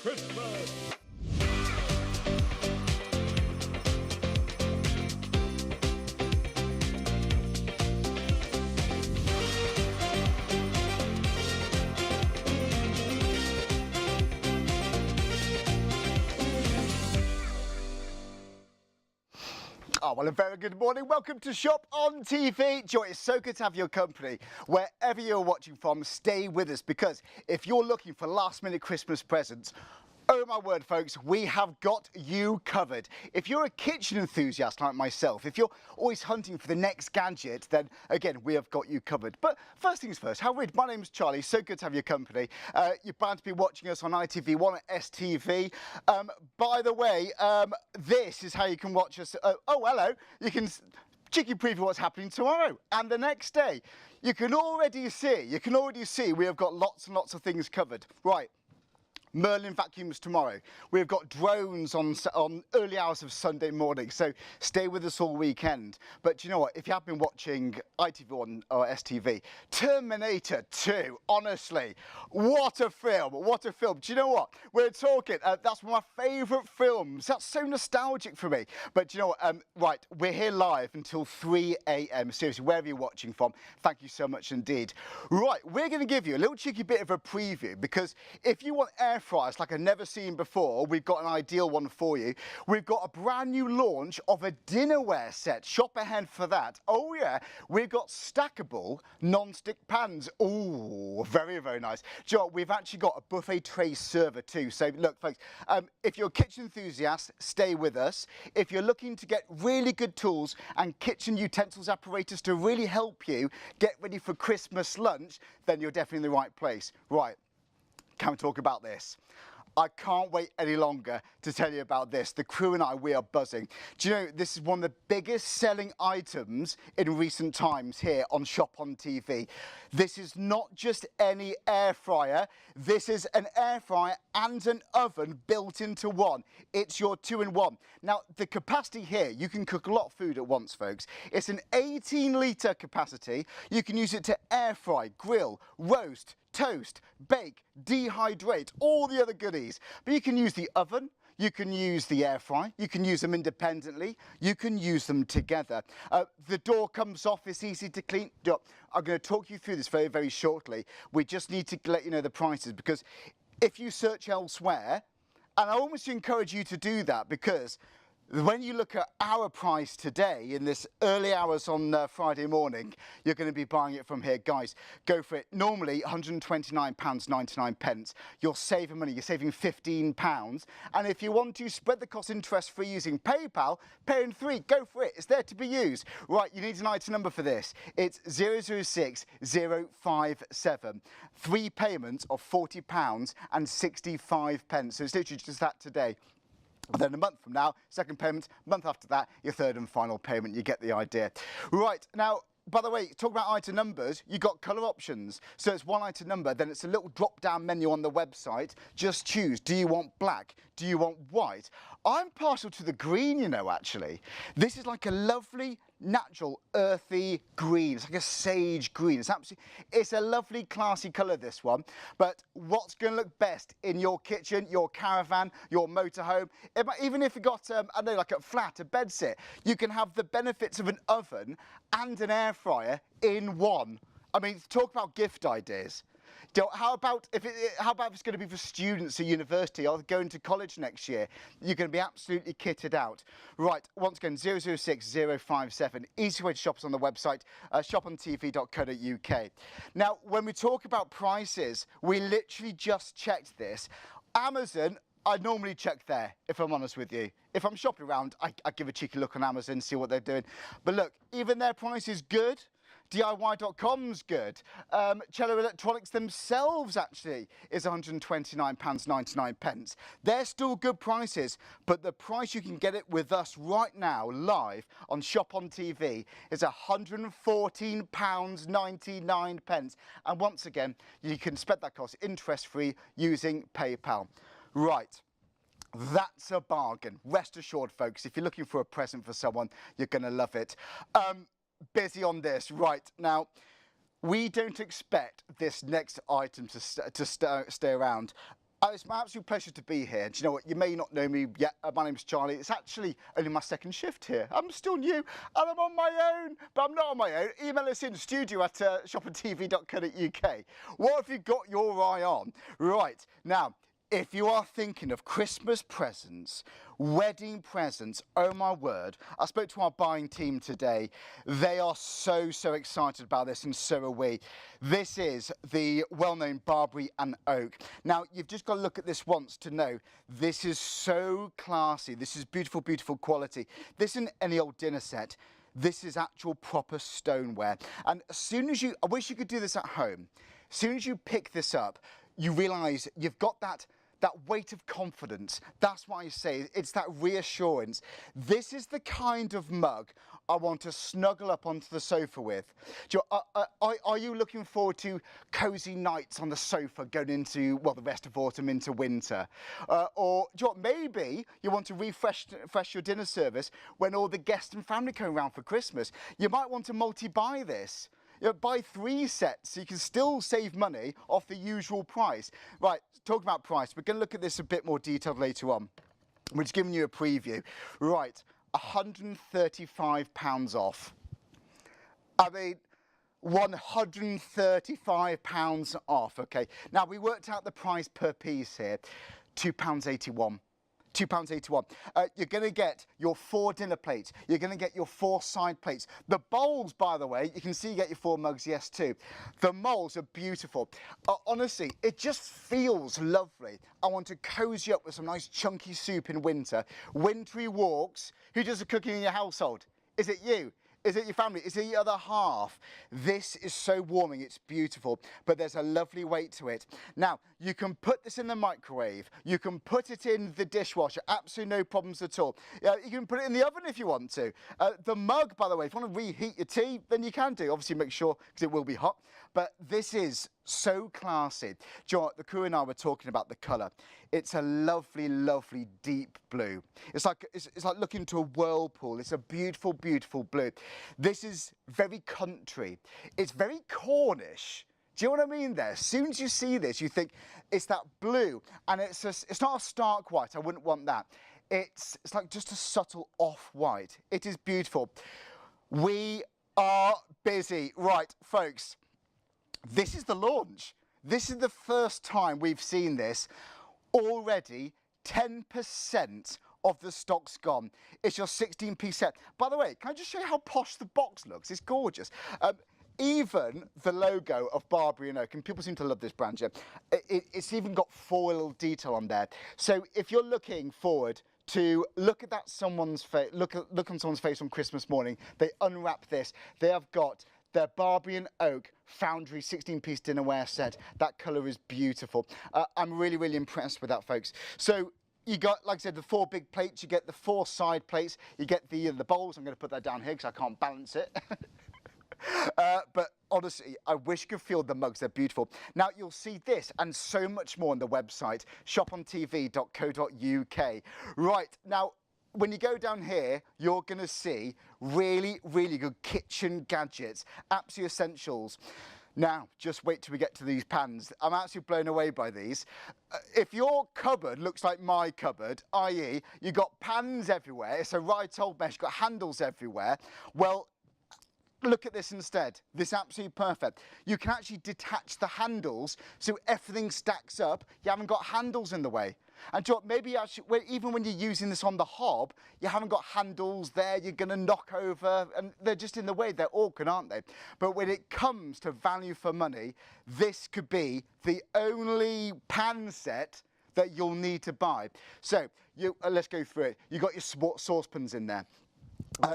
Christmas. Oh, well, a very good morning. Welcome to Shop on TV. Joy, it's so good to have your company. Wherever you're watching from, stay with us, because if you're looking for last-minute Christmas presents, oh my word, folks, we have got you covered. If you're a kitchen enthusiast like myself, if you're always hunting for the next gadget, then again, we have got you covered. But first things first, how rude. My name's Charlie. So good to have your company. You're bound to be watching us on ITV1 and STV. By the way, this is how you can watch us. Oh, hello. You can cheeky preview what's happening tomorrow and the next day. You can already see we have got lots and lots of things covered. Right. Merlin vacuums tomorrow. We've got drones on early hours of Sunday morning, so stay with us all weekend. But you know what, if you have been watching ITV1 or STV, Terminator 2, honestly, what a film, what a film. Do you know what, we're talking, that's one of my favourite films. That's so nostalgic for me. But you know what, right, we're here live until 3 a.m. Seriously, wherever you're watching from, thank you so much indeed. Right, we're going to give you a little cheeky bit of a preview, because if you want air fryers like I've never seen before, we've got an ideal one for you. We've got a brand new launch of a dinnerware set. Shop ahead for that. Oh yeah, we've got stackable non-stick pans. Oh, very, very nice. Do you know what? We've actually got a buffet tray server too. So look, folks, if you're a kitchen enthusiast, stay with us. If you're looking to get really good tools and kitchen utensils apparatus to really help you get ready for Christmas lunch, then you're definitely in the right place. Right. Can we talk about this? I can't wait any longer to tell you about this. The crew and I, we are buzzing. Do you know, this is one of the biggest selling items in recent times here on Shop on TV. This is not just any air fryer. This is an air fryer and an oven built into one. It's your two-in-one. Now, the capacity here, you can cook a lot of food at once, folks. It's an 18-litre capacity. You can use it to air fry, grill, roast, toast, bake, dehydrate, all the other goodies. But you can use the oven, you can use the air fry, you can use them independently, you can use them together. The door comes off, it's easy to clean. I'm going to talk you through this very, very shortly. We just need to let you know the prices, because if you search elsewhere, and I almost encourage you to do that, because when you look at our price today in this early hours on Friday morning, you're going to be buying it from here. Guys, go for it. Normally £129.99. You're saving money. You're saving £15. And if you want to spread the cost interest-free using PayPal, pay in 3. Go for it. It's there to be used. Right, you need an item number for this. It's 006057. 3 payments of £40 and 65 pence. So it's literally just that today. And then a month from now, second payment, month after that, your third and final payment. You get the idea. Right, now, by the way, talk about item numbers, you've got colour options. So it's one item number, then it's a little drop-down menu on the website. Just choose, do you want black? Do you want white? I'm partial to the green, you know, actually. This is like a lovely, natural, earthy green. It's like a sage green. It's a lovely, classy colour, this one. But what's going to look best in your kitchen, your caravan, your motorhome? Even if you've got, I don't know, like a flat, a bedsit, you can have the benefits of an oven and an air fryer in one. I mean, talk about gift ideas. How about if it's going to be for students at university or going to college next year? You're going to be absolutely kitted out. Right, once again, 006057. Easy way to shop us on the website, shopontv.co.uk. Now, when we talk about prices, we literally just checked this. Amazon, I normally check there, if I'm honest with you. If I'm shopping around, I give a cheeky look on Amazon, see what they're doing. But look, even their price is good. DIY.com's good. Cello Electronics themselves actually is £129.99. They're still good prices, but the price you can get it with us right now, live on Shop on TV, is £114.99. And once again, you can spread that cost interest-free using PayPal. Right. That's a bargain. Rest assured, folks, if you're looking for a present for someone, you're going to love it. Busy on this. Right, now, we don't expect this next item to stay around. It's my absolute pleasure to be here. Do you know what? You may not know me yet. My name's Charlie. It's actually only my second shift here. I'm still new and I'm on my own, but I'm not on my own. Email us in studio at ShopOnTV.co.uk. What have you got your eye on? Right, now, if you are thinking of Christmas presents, wedding presents, oh my word, I spoke to our buying team today. They are so excited about this, and so are we. This is the well-known Barbary and Oak. Now, you've just got to look at this once to know this is so classy. This is beautiful, beautiful quality. This isn't any old dinner set. This is actual proper stoneware. And as soon as I wish you could do this at home. As soon as you pick this up, you realise you've got that weight of confidence. That's why I say it's that reassurance. This is the kind of mug I want to snuggle up onto the sofa with. Are you looking forward to cosy nights on the sofa going into, well, the rest of autumn into winter? Or do you know what, maybe you want to refresh your dinner service when all the guests and family come around for Christmas. You might want to multi-buy this. Buy 3 sets so you can still save money off the usual price. Right, talking about price, we're going to look at this a bit more detailed later on. We're just giving you a preview. Right, £135 off. I mean, £135 off, okay. Now, we worked out the price per piece here, £2.81. £2.81. You're going to get your 4 dinner plates. You're going to get your 4 side plates. The bowls, by the way, you can see you get your 4 mugs, yes, too. The moulds are beautiful. Honestly, it just feels lovely. I want to cozy up with some nice chunky soup in winter. Wintry walks. Who does the cooking in your household? Is it you? Is it your family? Is it your other half? This is so warming, it's beautiful, but there's a lovely weight to it. Now, you can put this in the microwave, you can put it in the dishwasher, absolutely no problems at all. You can put it in the oven if you want to. The mug, by the way, if you want to reheat your tea, then you can do. Obviously make sure, because it will be hot, but this is so classy. Do you know what? The crew and I were talking about the colour. It's a lovely, lovely deep blue. It's like looking into a whirlpool. It's a beautiful, beautiful blue. This is very country. It's very Cornish. Do you know what I mean there? As soon as you see this, you think it's that blue, and it's not a stark white. I wouldn't want that. It's like just a subtle off-white. It is beautiful. We are busy. Right, folks. This is the launch. This is the first time we've seen this. Already 10% of the stock's gone. It's your 16-piece set. By the way, can I just show you how posh the box looks? It's gorgeous. Even the logo of Barbary and Oak, and people seem to love this brand, yeah, it's even got foil detail on there. So if you're looking forward to look at someone's face, look on someone's face on Christmas morning, they unwrap this. They have got their Barbary and Oak Foundry 16-piece dinnerware set. That colour is beautiful. I'm really, really impressed with that, folks. So you got, like I said, the 4 big plates. You get the 4 side plates. You get the bowls. I'm going to put that down here because I can't balance it. But honestly, I wish you could feel the mugs. They're beautiful. Now, you'll see this and so much more on the website, ShopOnTV.co.uk. Right, now, when you go down here, you're going to see really, really good kitchen gadgets, absolute essentials. Now, just wait till we get to these pans. I'm absolutely blown away by these. If your cupboard looks like my cupboard, i.e. you've got pans everywhere, it's a right old mess, you've got handles everywhere, well, look at this instead. This is absolutely perfect. You can actually detach the handles so everything stacks up. You haven't got handles in the way. And do you know what, maybe actually, even when you're using this on the hob, you haven't got handles there, you're going to knock over, and they're just in the way. They're awkward, aren't they? But when it comes to value for money, this could be the only pan set that you'll need to buy. So let's go through it. You've got your saucepans in there.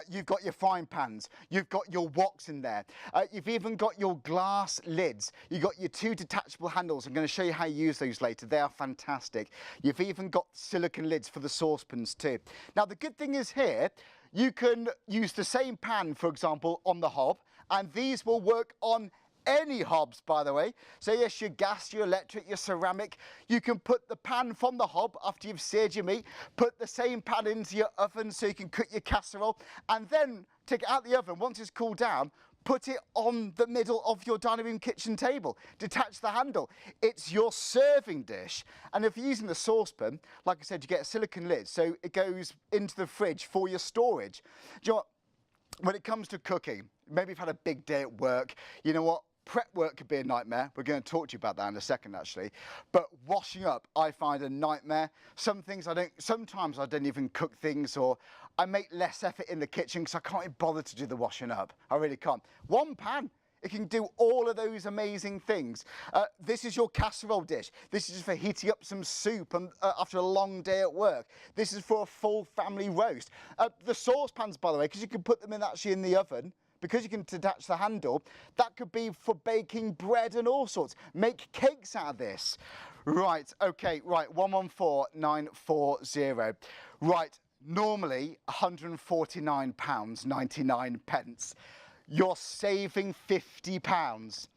You've got your frying pans, you've got your woks in there, you've even got your glass lids, you've got your 2 detachable handles. I'm going to show you how you use those later. They are fantastic. You've even got silicone lids for the saucepans too. Now the good thing is here, you can use the same pan, for example, on the hob, and these will work on any hobs, by the way. So yes, your gas, your electric, your ceramic. You can put the pan from the hob after you've seared your meat, put the same pan into your oven so you can cook your casserole, and then take it out the oven once it's cooled down, put it on the middle of your dining room kitchen table. Detach the handle. It's your serving dish. And if you're using the saucepan, like I said, you get a silicone lid, so it goes into the fridge for your storage. Do you know what? When it comes to cooking, maybe you've had a big day at work, you know what? Prep work could be a nightmare. We're going to talk to you about that in a second, actually. But washing up, I find a nightmare. Sometimes I don't even cook things, or I make less effort in the kitchen because I can't even bother to do the washing up. I really can't. One pan, it can do all of those amazing things. This is your casserole dish. This is for heating up some soup after a long day at work. This is for a full family roast. The saucepans, by the way, because you can put them actually in the oven, because you can detach the handle, that could be for baking bread and all sorts. Make cakes out of this. Right, okay, right, 114940. Right, normally £149.99. You're saving £50.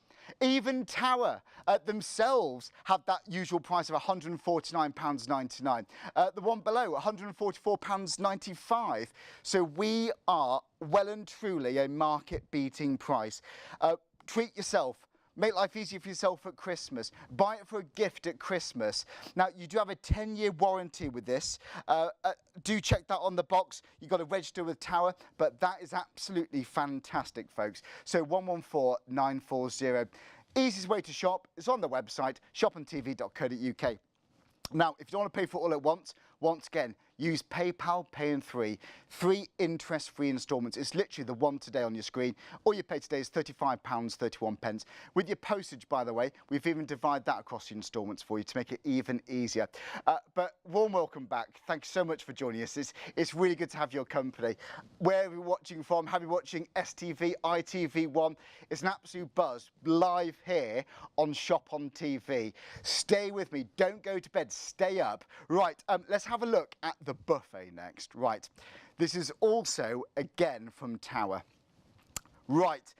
Even Tower themselves have that usual price of £149.99. The one below, £144.95. So we are well and truly a market-beating price. Treat yourself. Make life easier for yourself at Christmas. Buy it for a gift at Christmas. Now, you do have a 10-year warranty with this. Do check that on the box. You've got to register with Tower, but that is absolutely fantastic, folks. So 114940. Easiest way to shop is on the website, ShopOnTV.co.uk. Now, if you don't want to pay for it all at once again, use PayPal Pay in 3 interest-free instalments. It's literally the one today on your screen. All you pay today is £35.31. With your postage, by the way, we've even divided that across the instalments for you to make it even easier. But warm welcome back. Thanks so much for joining us. It's really good to have your company. Where are you watching from? Have you watching STV, ITV1? It's an absolute buzz live here on Shop on TV. Stay with me. Don't go to bed. Stay up. Right, let's have a look at the buffet next. Right, this is also again from Tower. Right,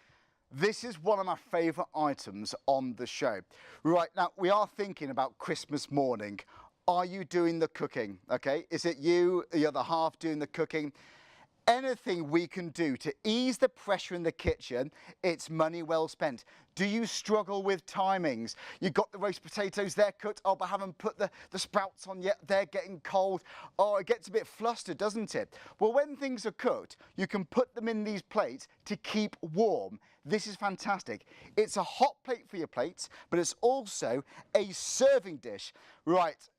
this is one of my favourite items on the show. Right, now we are thinking about Christmas morning. Are you doing the cooking? Okay, is it you, the other half, doing the cooking? Anything we can do to ease the pressure in the kitchen, it's money well spent. Do you struggle with timings? You've got the roast potatoes, they're cooked. Oh, but I haven't put the sprouts on yet. They're getting cold. Oh, it gets a bit flustered, doesn't it? Well, when things are cooked, you can put them in these plates to keep warm. This is fantastic. It's a hot plate for your plates, but it's also a serving dish. Right.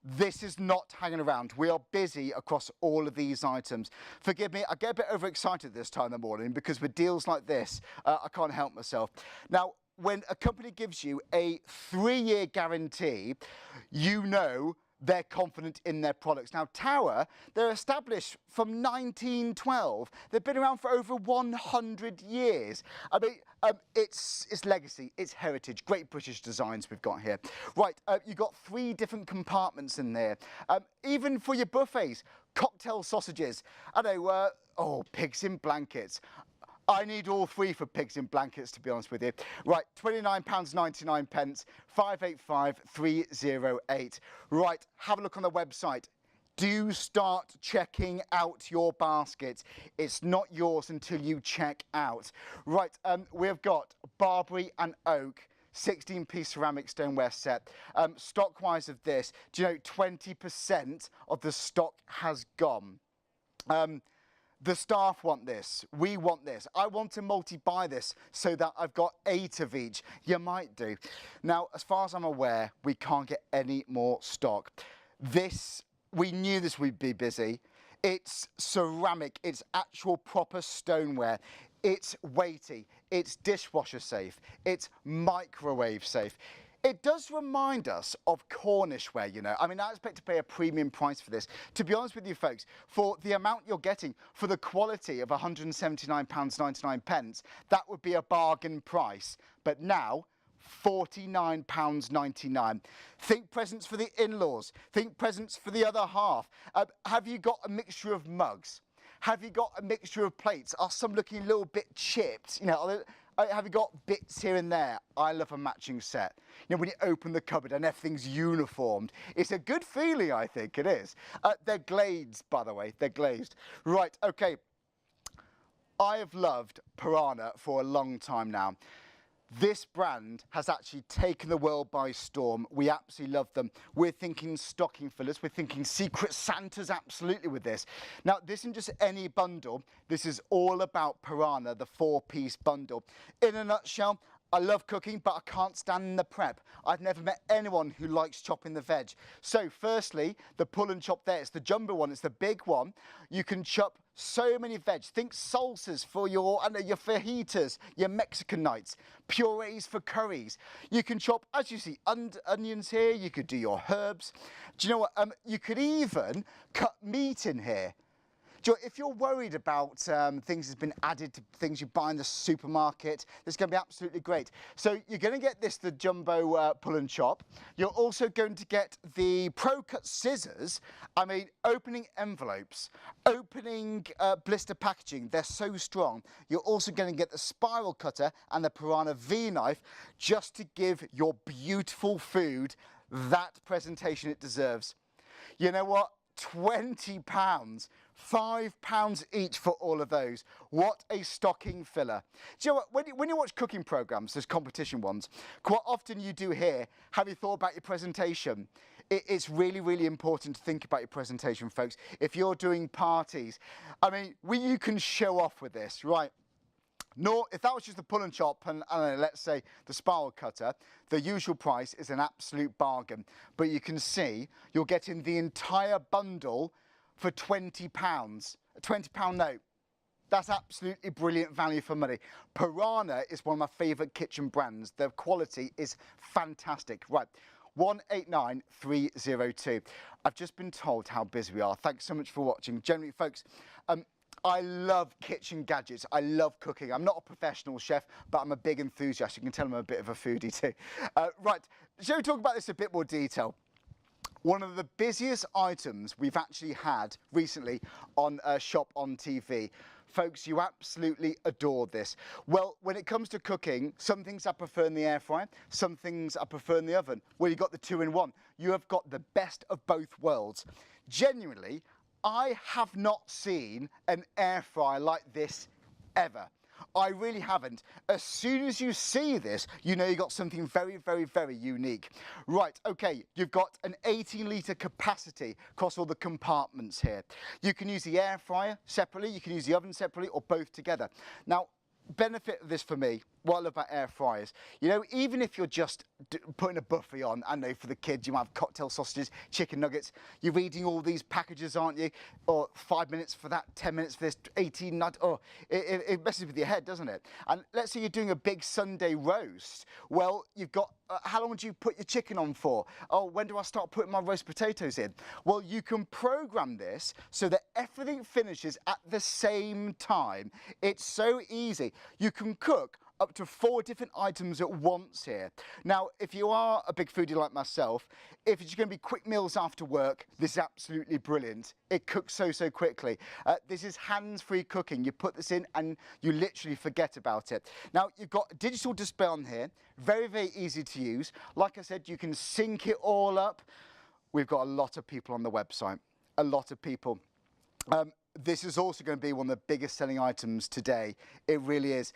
This is not hanging around. We are busy across all of these items. Forgive me, I get a bit overexcited this time in the morning because with deals like this, I can't help myself. Now, when a company gives you a 3-year guarantee, you know they're confident in their products. Now, Tower, they're established from 1912. They've been around for over 100 years. I mean, it's legacy, it's heritage, great British designs we've got here. Right, you've got 3 different compartments in there. Even for your buffets, cocktail sausages. I know, oh, pigs in blankets. I need all 3 for pigs in blankets, to be honest with you. Right, £29.99, 585308. Right, have a look on the website. Do start checking out your basket. It's not yours until you check out. Right, we've got Barbary and Oak, 16-piece ceramic stoneware set. Stock-wise of this, do you know 20% of the stock has gone? The staff want this. We want this. I want to multi-buy this so that I've got 8 of each. You might do. Now, as far as I'm aware, we can't get any more stock. This, we knew this would be busy. It's ceramic. It's actual proper stoneware. It's weighty. It's dishwasher safe. It's microwave safe. It does remind us of Cornish ware, you know. I mean, I expect to pay a premium price for this. To be honest with you, folks, for the amount you're getting, for the quality of £179.99, that would be a bargain price. But now, £49.99. Think presents for the in-laws. Think presents for the other half. Have you got a mixture of mugs? Have you got a mixture of plates? Are some looking a little bit chipped? You know, have you got bits here and there? I love a matching set. You know, when you open the cupboard and everything's uniformed, it's a good feeling, I think it is. They're glazed, by the way. They're glazed. Right, okay. I have loved Piranha for a long time now. This brand has actually taken the world by storm. We absolutely love them. We're thinking stocking fillers. We're thinking Secret Santas absolutely with this. Now, this isn't just any bundle. This is all about Piranha, the 4-piece bundle. In a nutshell, I love cooking, but I can't stand the prep. I've never met anyone who likes chopping the veg. So firstly, the pull and chop there, it's the jumbo one, it's the big one. You can chop so many veg. Think salsas for your fajitas, your Mexican nights, purees for curries. You can chop, as you see, onions here. You could do your herbs. Do you know what? You could even cut meat in here. If you're worried about things that's been added to things you buy in the supermarket, this is going to be absolutely great. So you're going to get this, the jumbo pull and chop. You're also going to get the Pro Cut scissors. I mean, opening envelopes, opening blister packaging, they're so strong. You're also going to get the spiral cutter and the Piranha V knife just to give your beautiful food that presentation it deserves. You know what? £20, £5 each for all of those. What a stocking filler. Do you know what, when you watch cooking programs, there's competition ones, quite often you do hear, have you thought about your presentation? It's really, really important to think about your presentation, folks. If you're doing parties, I mean, you can show off with this, right? If that was just the pull and chop and let's say the spiral cutter, the usual price is an absolute bargain. But you can see you're getting the entire bundle for £20, a £20 note. That's absolutely brilliant value for money. Piranha is one of my favourite kitchen brands. The quality is fantastic. Right, 189302. I've just been told how busy we are. Thanks so much for watching. Generally, folks, I love kitchen gadgets. I love cooking. I'm not a professional chef, but I'm a big enthusiast. You can tell I'm a bit of a foodie too. Right, shall we talk about this in a bit more detail? One of the busiest items we've actually had recently on ShopOnTV. Folks, you absolutely adore this. Well, when it comes to cooking, some things I prefer in the air fryer, some things I prefer in the oven. Well, you've got the 2-in-1. You have got the best of both worlds. Genuinely, I have not seen an air fryer like this ever. I really haven't. As soon as you see this, you know you've got something very, very, very unique. Right, okay, you've got an 18-litre capacity across all the compartments here. You can use the air fryer separately, you can use the oven separately, or both together. Now, benefit of this for me, what I love about air fryers, you know, even if you're just putting a buffet on, I know for the kids, you might have cocktail sausages, chicken nuggets, you're reading all these packages, aren't you? Or 5 minutes for that, 10 minutes for this, 18 nuts, it messes with your head, doesn't it? And let's say you're doing a big Sunday roast. Well, you've got, how long do you put your chicken on for? Oh, when do I start putting my roast potatoes in? Well, you can program this so that everything finishes at the same time. It's so easy. You can cook up to 4 different items at once here. Now, if you are a big foodie like myself, if it's going to be quick meals after work, this is absolutely brilliant. It cooks so quickly. This is hands-free cooking. You put this in and you literally forget about it. Now, you've got a digital display on here. Very, very easy to use. Like I said, you can sync it all up. We've got a lot of people on the website. A lot of people. This is also going to be one of the biggest selling items today. It really is.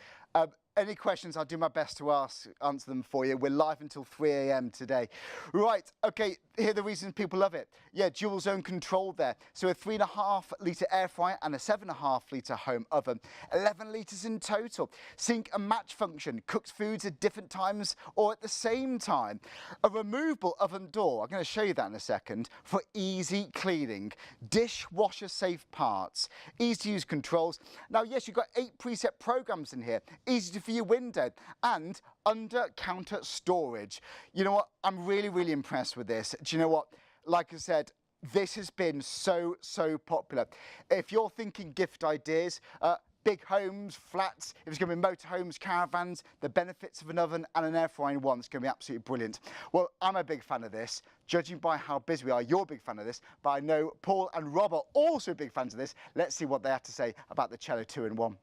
Any questions, I'll do my best to answer them for you. We're live until 3 AM today. Right, okay, here are the reasons people love it. Yeah, dual zone control there. So a 3.5-litre air fryer and a 7.5-litre home oven. 11 litres in total. Sync and match function. Cooks foods at different times or at the same time. A removable oven door, I'm going to show you that in a second, for easy cleaning. Dishwasher safe parts. Easy to use controls. Now, yes, you've got 8 preset programs in here. Easy to for your window and under counter storage. You know what? I'm really, really impressed with this. Do you know what? Like I said, this has been so popular. If you're thinking gift ideas, big homes, flats, if it's going to be motorhomes, caravans, the benefits of an oven and an air fryer in one, it's going to be absolutely brilliant. Well, I'm a big fan of this. Judging by how busy we are, you're a big fan of this, but I know Paul and Rob are also big fans of this. Let's see what they have to say about the Cello 2-in-1.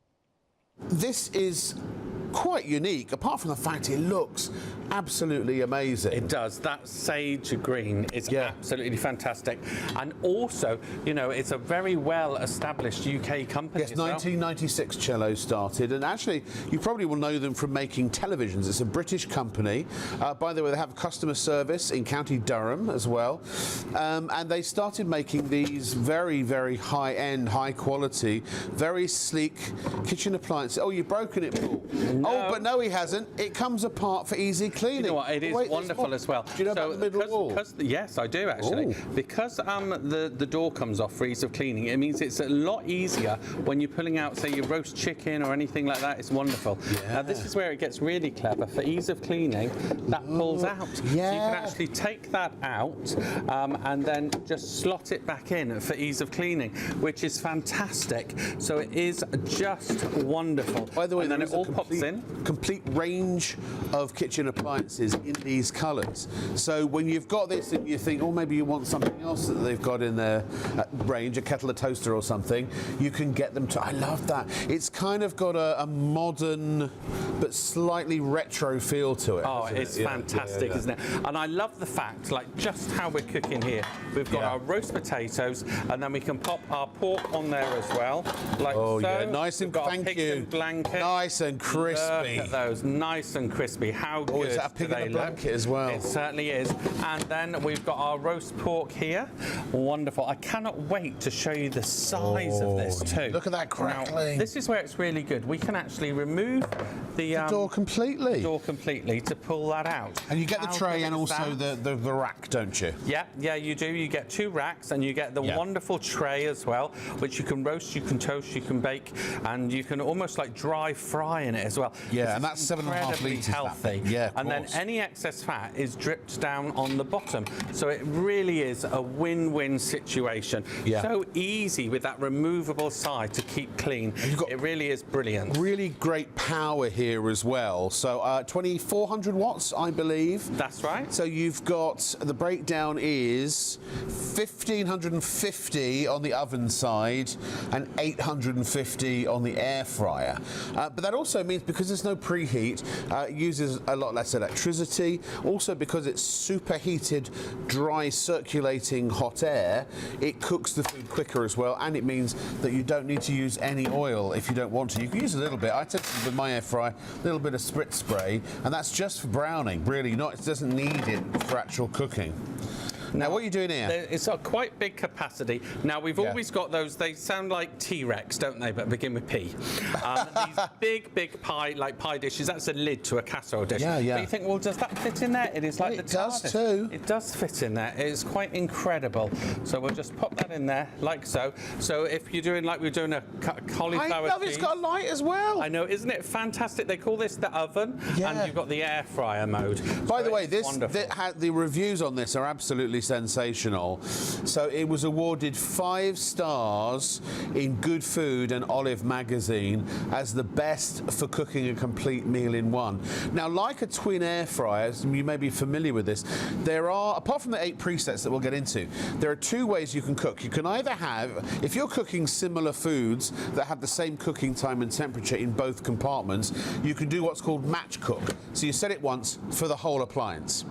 This is quite unique, apart from the fact it looks absolutely amazing. It does. That sage green is absolutely fantastic. And also, you know, it's a very well-established UK company. Yes, 1996 Cello started, and actually, you probably will know them from making televisions. It's a British company. By the way, they have customer service in County Durham as well. And they started making these very, very high-end, high-quality, very sleek kitchen appliances. Oh, you've broken it, Paul. No. Oh, but no, he hasn't. It comes apart for easy cleaning. You know what? It is wonderful as well. Do you know about the middle wall? Yes, I do actually. Ooh. Because the door comes off for ease of cleaning, it means it's a lot easier when you're pulling out, say, your roast chicken or anything like that. It's wonderful. Yeah. Now, this is where it gets really clever. For ease of cleaning, that pulls out. Yeah. So you can actually take that out and then just slot it back in for ease of cleaning, which is fantastic. So it is just wonderful. By the way, and then it all pops in. Complete range of kitchen appliances in these colours. So when you've got this and you think, oh, maybe you want something else that they've got in their range, a kettle, a toaster or something, you can get them to. I love that. It's kind of got a modern but slightly retro feel to it. Oh, it's fantastic, isn't it? And I love the fact, like, just how we're cooking here. We've got our roast potatoes, and then we can pop our pork on there as well, like so. Yeah, nice and thank you. Blanket. Nice and crispy. Look at those, nice and crispy. How good is that a pig in a blanket as well? It certainly is. And then we've got our roast pork here. Wonderful. I cannot wait to show you the size of this too. Look at that crackling. Now, this is where it's really good. We can actually remove the door completely. The door completely to pull that out. And you get the tray and also the rack, don't you? Yeah, you do. You get 2 racks and you get the wonderful tray as well, which you can roast, you can toast, you can bake, and you can almost like dry fry in it as well. Yeah, and that's 7.5 litres. Healthy. Yeah, and then any excess fat is dripped down on the bottom. So it really is a win-win situation. Yeah. So easy with that removable side to keep clean. It really is brilliant. Really great power here as well. So 2,400 watts, I believe. That's right. So you've got, the breakdown is 1,550 on the oven side and 850 on the air fryer. But that also means, because there's no preheat, it uses a lot less electricity. Also, because it's superheated, dry, circulating hot air, it cooks the food quicker as well, and it means that you don't need to use any oil if you don't want to. You can use a little bit. I tend to, with my air fryer, a little bit of spritz spray, and that's just for browning, really. It doesn't need it for actual cooking. Now, what are you doing here? It's a quite big capacity. Now, we've always got those, they sound like T-Rex, don't they, but begin with P. These big pie dishes, that's a lid to a casserole dish. Yeah. But you think, well, does that fit in there? It is like it does too. It does fit in there. It is quite incredible. So we'll just pop that in there, like so. So if you're doing, like we're doing a cauliflower I love cheese. It's got a light as well. I know, isn't it fantastic? They call this the oven, and you've got the air fryer mode. By the way, the reviews on this are absolutely sensational. So it was awarded 5 stars in Good Food and Olive magazine as the best for cooking a complete meal in one. Now, like a twin air fryer, you may be familiar with this, there are, apart from the 8 presets that we'll get into, there are 2 ways you can cook. You can either have, if you're cooking similar foods that have the same cooking time and temperature in both compartments, you can do what's called match cook. So you set it once for the whole appliance.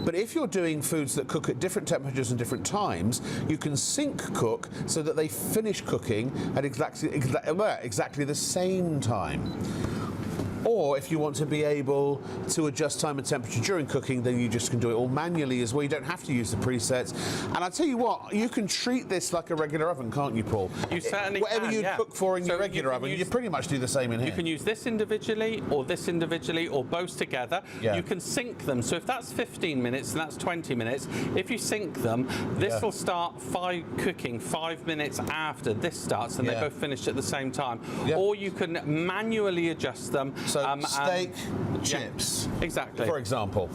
But if you're doing foods that cook at different temperatures and different times, you can sync cook so that they finish cooking at exactly the same time. Or if you want to be able to adjust time and temperature during cooking, then you just can do it all manually as well. You don't have to use the presets. And I tell you what, you can treat this like a regular oven, can't you, Paul? You certainly Whatever can, you cook for in your regular oven, you pretty much do the same in here. You can use this individually, or both together. Yeah. You can sync them. So if that's 15 minutes and that's 20 minutes, if you sync them, this will start cooking 5 minutes after this starts, and they both finish at the same time. Or you can manually adjust them. So steak, chips. Exactly. For example.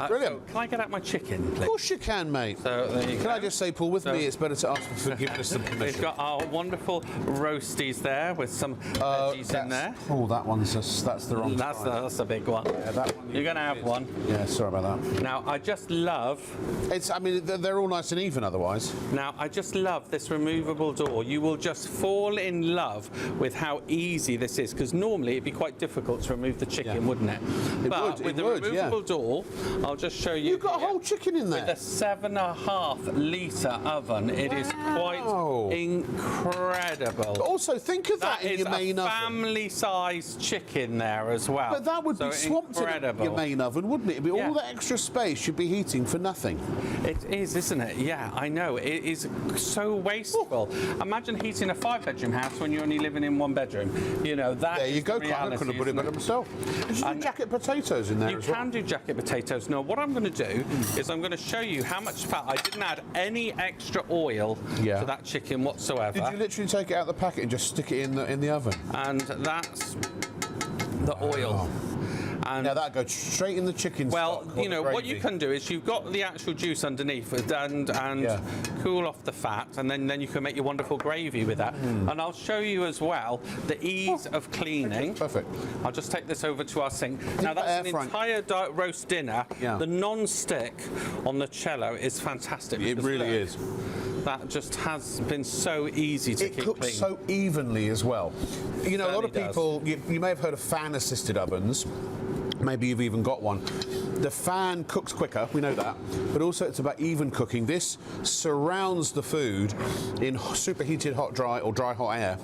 Brilliant. So can I get out my chicken, please? Of course you can, mate. So there you Can go. I just say, Paul, with me, it's better to ask for forgiveness than We've permission. got our wonderful roasties there with some veggies in there. Oh, that's the wrong price. That's a big one. Yeah, that one You're going to have one. Yeah, sorry about that. Now, I just love they're all nice and even otherwise. this removable door. You will just fall in love with how easy this is, because normally it'd be quite difficult to remove the chicken, wouldn't it? But with the removable door, I'll just show you. You've got a whole chicken in there. With a 7.5 litre oven, it is quite incredible. But also, think of that in your main oven. oven. Family-sized chicken there as well. But that would be swamped in your main oven, wouldn't it? All that extra space you'd be heating for nothing. It is, isn't it? Yeah, I know. It is so wasteful. Imagine heating a 5-bedroom house when you're only living in 1 bedroom. You know, that There you is go, the Carl. I reality, couldn't have put it isn't better myself. Did you do jacket potatoes in there You as well? can do jacket potatoes. Now, what I'm going to do is I'm going to show you how much fat. I didn't add any extra oil to that chicken whatsoever. Did you literally take it out of the packet and just stick it in the oven? And that's the oil. And now that goes straight in the chicken stock. Well, you know, what you can do is you've got the actual juice underneath and cool off the fat, and then you can make your wonderful gravy with that. And I'll show you as well the ease of cleaning. Perfect. I'll just take this over to our sink. Now, that's an entire roast dinner. Yeah. The non-stick on the cello is fantastic. It really is. That just has been so easy to keep clean. It cooks so evenly as well. You know, a lot of people, you may have heard of fan-assisted ovens. Maybe you've even got one. The fan cooks quicker, we know that, but also it's about even cooking. This surrounds the food in superheated hot dry or dry hot air.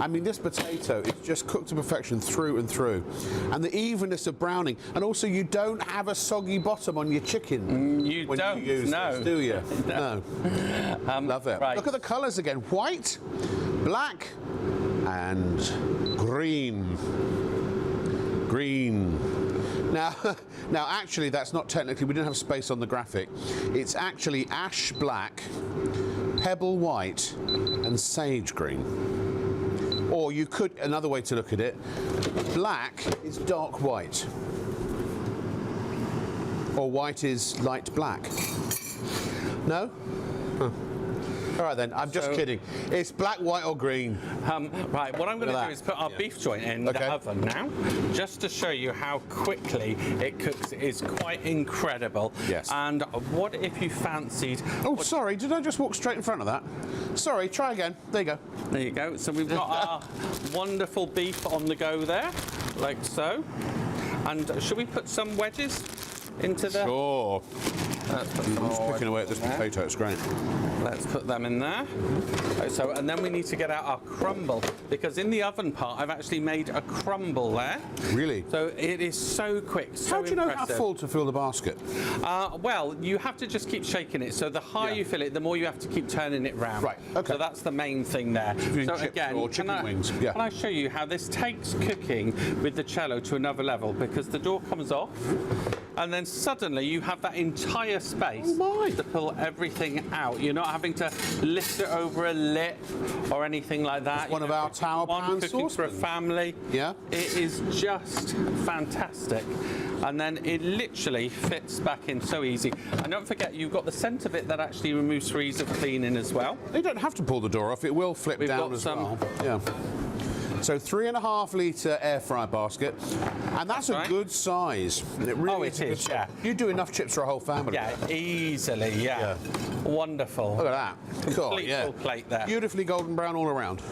I mean, this potato is just cooked to perfection through and through. And the evenness of browning. And also, you don't have a soggy bottom on your chicken. You when don't, you use this, do you? No. Love it. Right. Look at the colours again. White, black, and green. Green. Now, actually, that's not technically, we didn't have space on the graphic. It's actually ash black, pebble white, and sage green. Or you could, another way to look at it, black is dark white. Or white is light black. No? Huh. All right then, I'm just kidding. It's black, white or green. Right, what I'm going to do is put our beef joint in the oven now, just to show you how quickly it cooks. It is quite incredible. Yes. And what if you fancied... Oh, sorry, did I just walk straight in front of that? Sorry, try again. There you go. There you go. So we've got our wonderful beef on the go there, like so. And should we put some wedges into the... Sure. Let's put I'm some just more picking away at this potato, it's great. Let's put them in there. So, and then we need to get out our crumble, because in the oven part, I've actually made a crumble there. Really? So it is so quick, so How do you know how impressive. full to fill the basket? Well, you have to just keep shaking it. So the higher you fill it, the more you have to keep turning it round. Right, okay. So that's the main thing there. Doing So chips again, or chicken wings, yeah. can I show you how this takes cooking with the cello to another level? Because the door comes off, and then suddenly you have that entire space to pull everything out. You're not having to lift it over a lip or anything like that. It's one of our tower pan cooking for a saucepans. family. Yeah. It is just fantastic. And then it literally fits back in so easy. And don't forget, you've got the centre bit that actually removes for ease of cleaning as well. You don't have to pull the door off, it will flip We've down got as some- well. Yeah. So 3.5 litre air fryer basket, and that's a good size. It really it a good is, size. yeah. You do enough chips for a whole family. Yeah, easily, yeah. Wonderful. Look at that. Cool, Complete full plate there. Beautifully golden brown all around.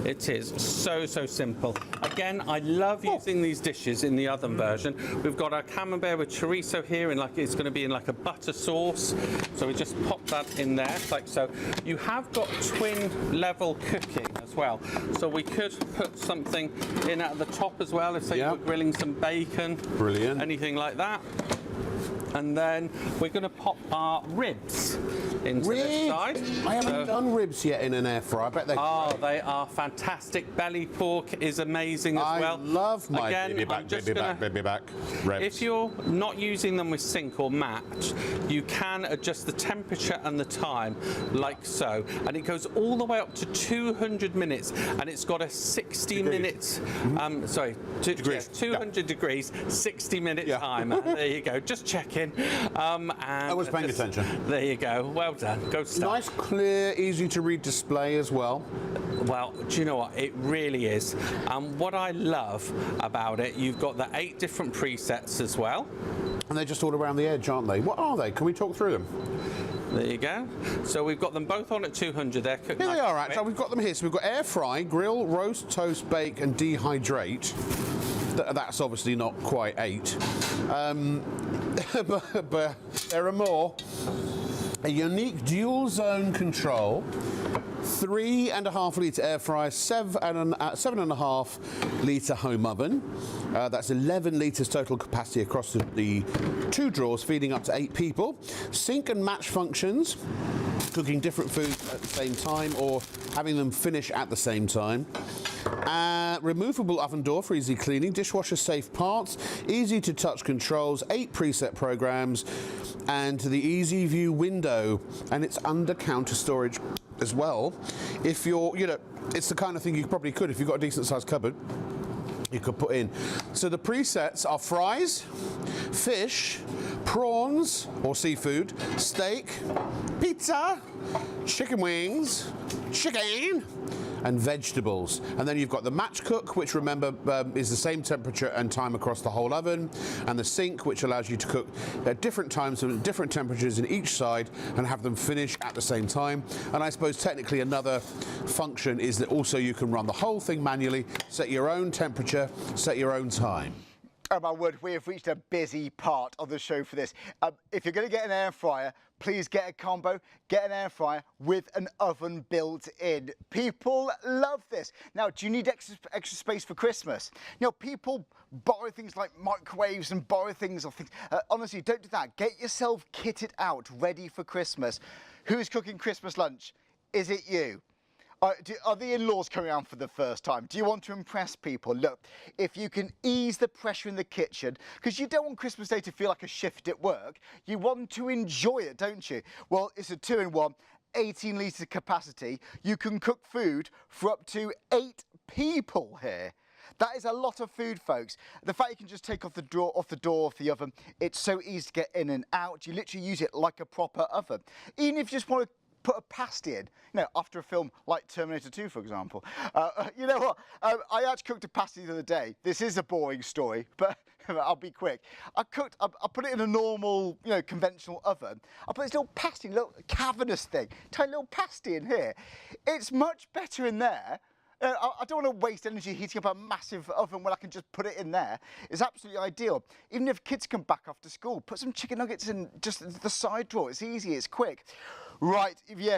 It is so simple. Again, I love using these dishes in the oven version. We've got our camembert with chorizo here, and it's going to be in like a butter sauce. So we just pop that in there, like so. You have got twin level cooking as well. So we could put something in at the top as well, if say you were grilling some bacon. Brilliant. Anything like that. And then we're going to pop our ribs into this side. I haven't done ribs yet in an air fryer. I bet they. Oh, they are fantastic. Belly pork is amazing as well. I love my Again, baby back ribs. If you're not using them with sync or match, you can adjust the temperature and the time like so. And it goes all the way up to 200 minutes, and it's got a 60 minutes, 200 degrees, 60 minute time. There you go, just checking. And I was paying attention. There you go. Well done. Go start. Nice, clear, easy to read display as well. Well, do you know what? It really is. What I love about it, you've got the 8 different presets as well. And they're just all around the edge, aren't they? What are they? Can we talk through them? There you go. So we've got them both on at 200 there. Here they are, actually. We've got them here. So we've got air fry, grill, roast, toast, bake, and dehydrate. That's obviously not quite 8. But there are more. A unique dual zone control. 3.5 litre air fryer, 7.5 litre home oven. That's 11 litres total capacity across the 2 drawers, feeding up to 8 people. Sync and match functions, cooking different foods at the same time or having them finish at the same time. Removable oven door for easy cleaning, dishwasher safe parts, easy to touch controls, 8 preset programs, and the easy view window, and it's under counter storage as well. If you're, it's the kind of thing you probably could, if you've got a decent sized cupboard, you could put in. So the presets are fries, fish, prawns or seafood, steak, pizza, chicken wings, chicken, and vegetables. And then you've got the match cook, which remember is the same temperature and time across the whole oven, and the sink, which allows you to cook at different times and different temperatures in each side and have them finish at the same time. And I suppose technically another function is that also you can run the whole thing manually, set your own temperature, set your own time. Oh my word, we have reached a busy part of the show for this. If you're going to get an air fryer, please get a combo. Get an air fryer with an oven built in. People love this. Now, do you need extra space for Christmas? People borrow things like microwaves and borrow things. Honestly, don't do that. Get yourself kitted out, ready for Christmas. Who's cooking Christmas lunch? Is it you? Are the in-laws coming around for the first time? Do you want to impress people? Look, if you can ease the pressure in the kitchen, because you don't want Christmas Day to feel like a shift at work, you want to enjoy it, don't you? Well, it's a 2-in-1, 18 litre capacity. You can cook food for up to 8 people here. That is a lot of food, folks. The fact you can just take off the door of the oven, it's so easy to get in and out. You literally use it like a proper oven. Even if you just want to put a pasty in, after a film like Terminator 2, for example. You know what? I actually cooked a pasty the other day. This is a boring story, but I'll be quick. I put it in a normal, conventional oven. I put this little pasty, little cavernous thing, tiny little pasty in here. It's much better in there. I don't want to waste energy heating up a massive oven when I can just put it in there. It's absolutely ideal. Even if kids come back after school, put some chicken nuggets in just the side drawer. It's easy, it's quick. Right,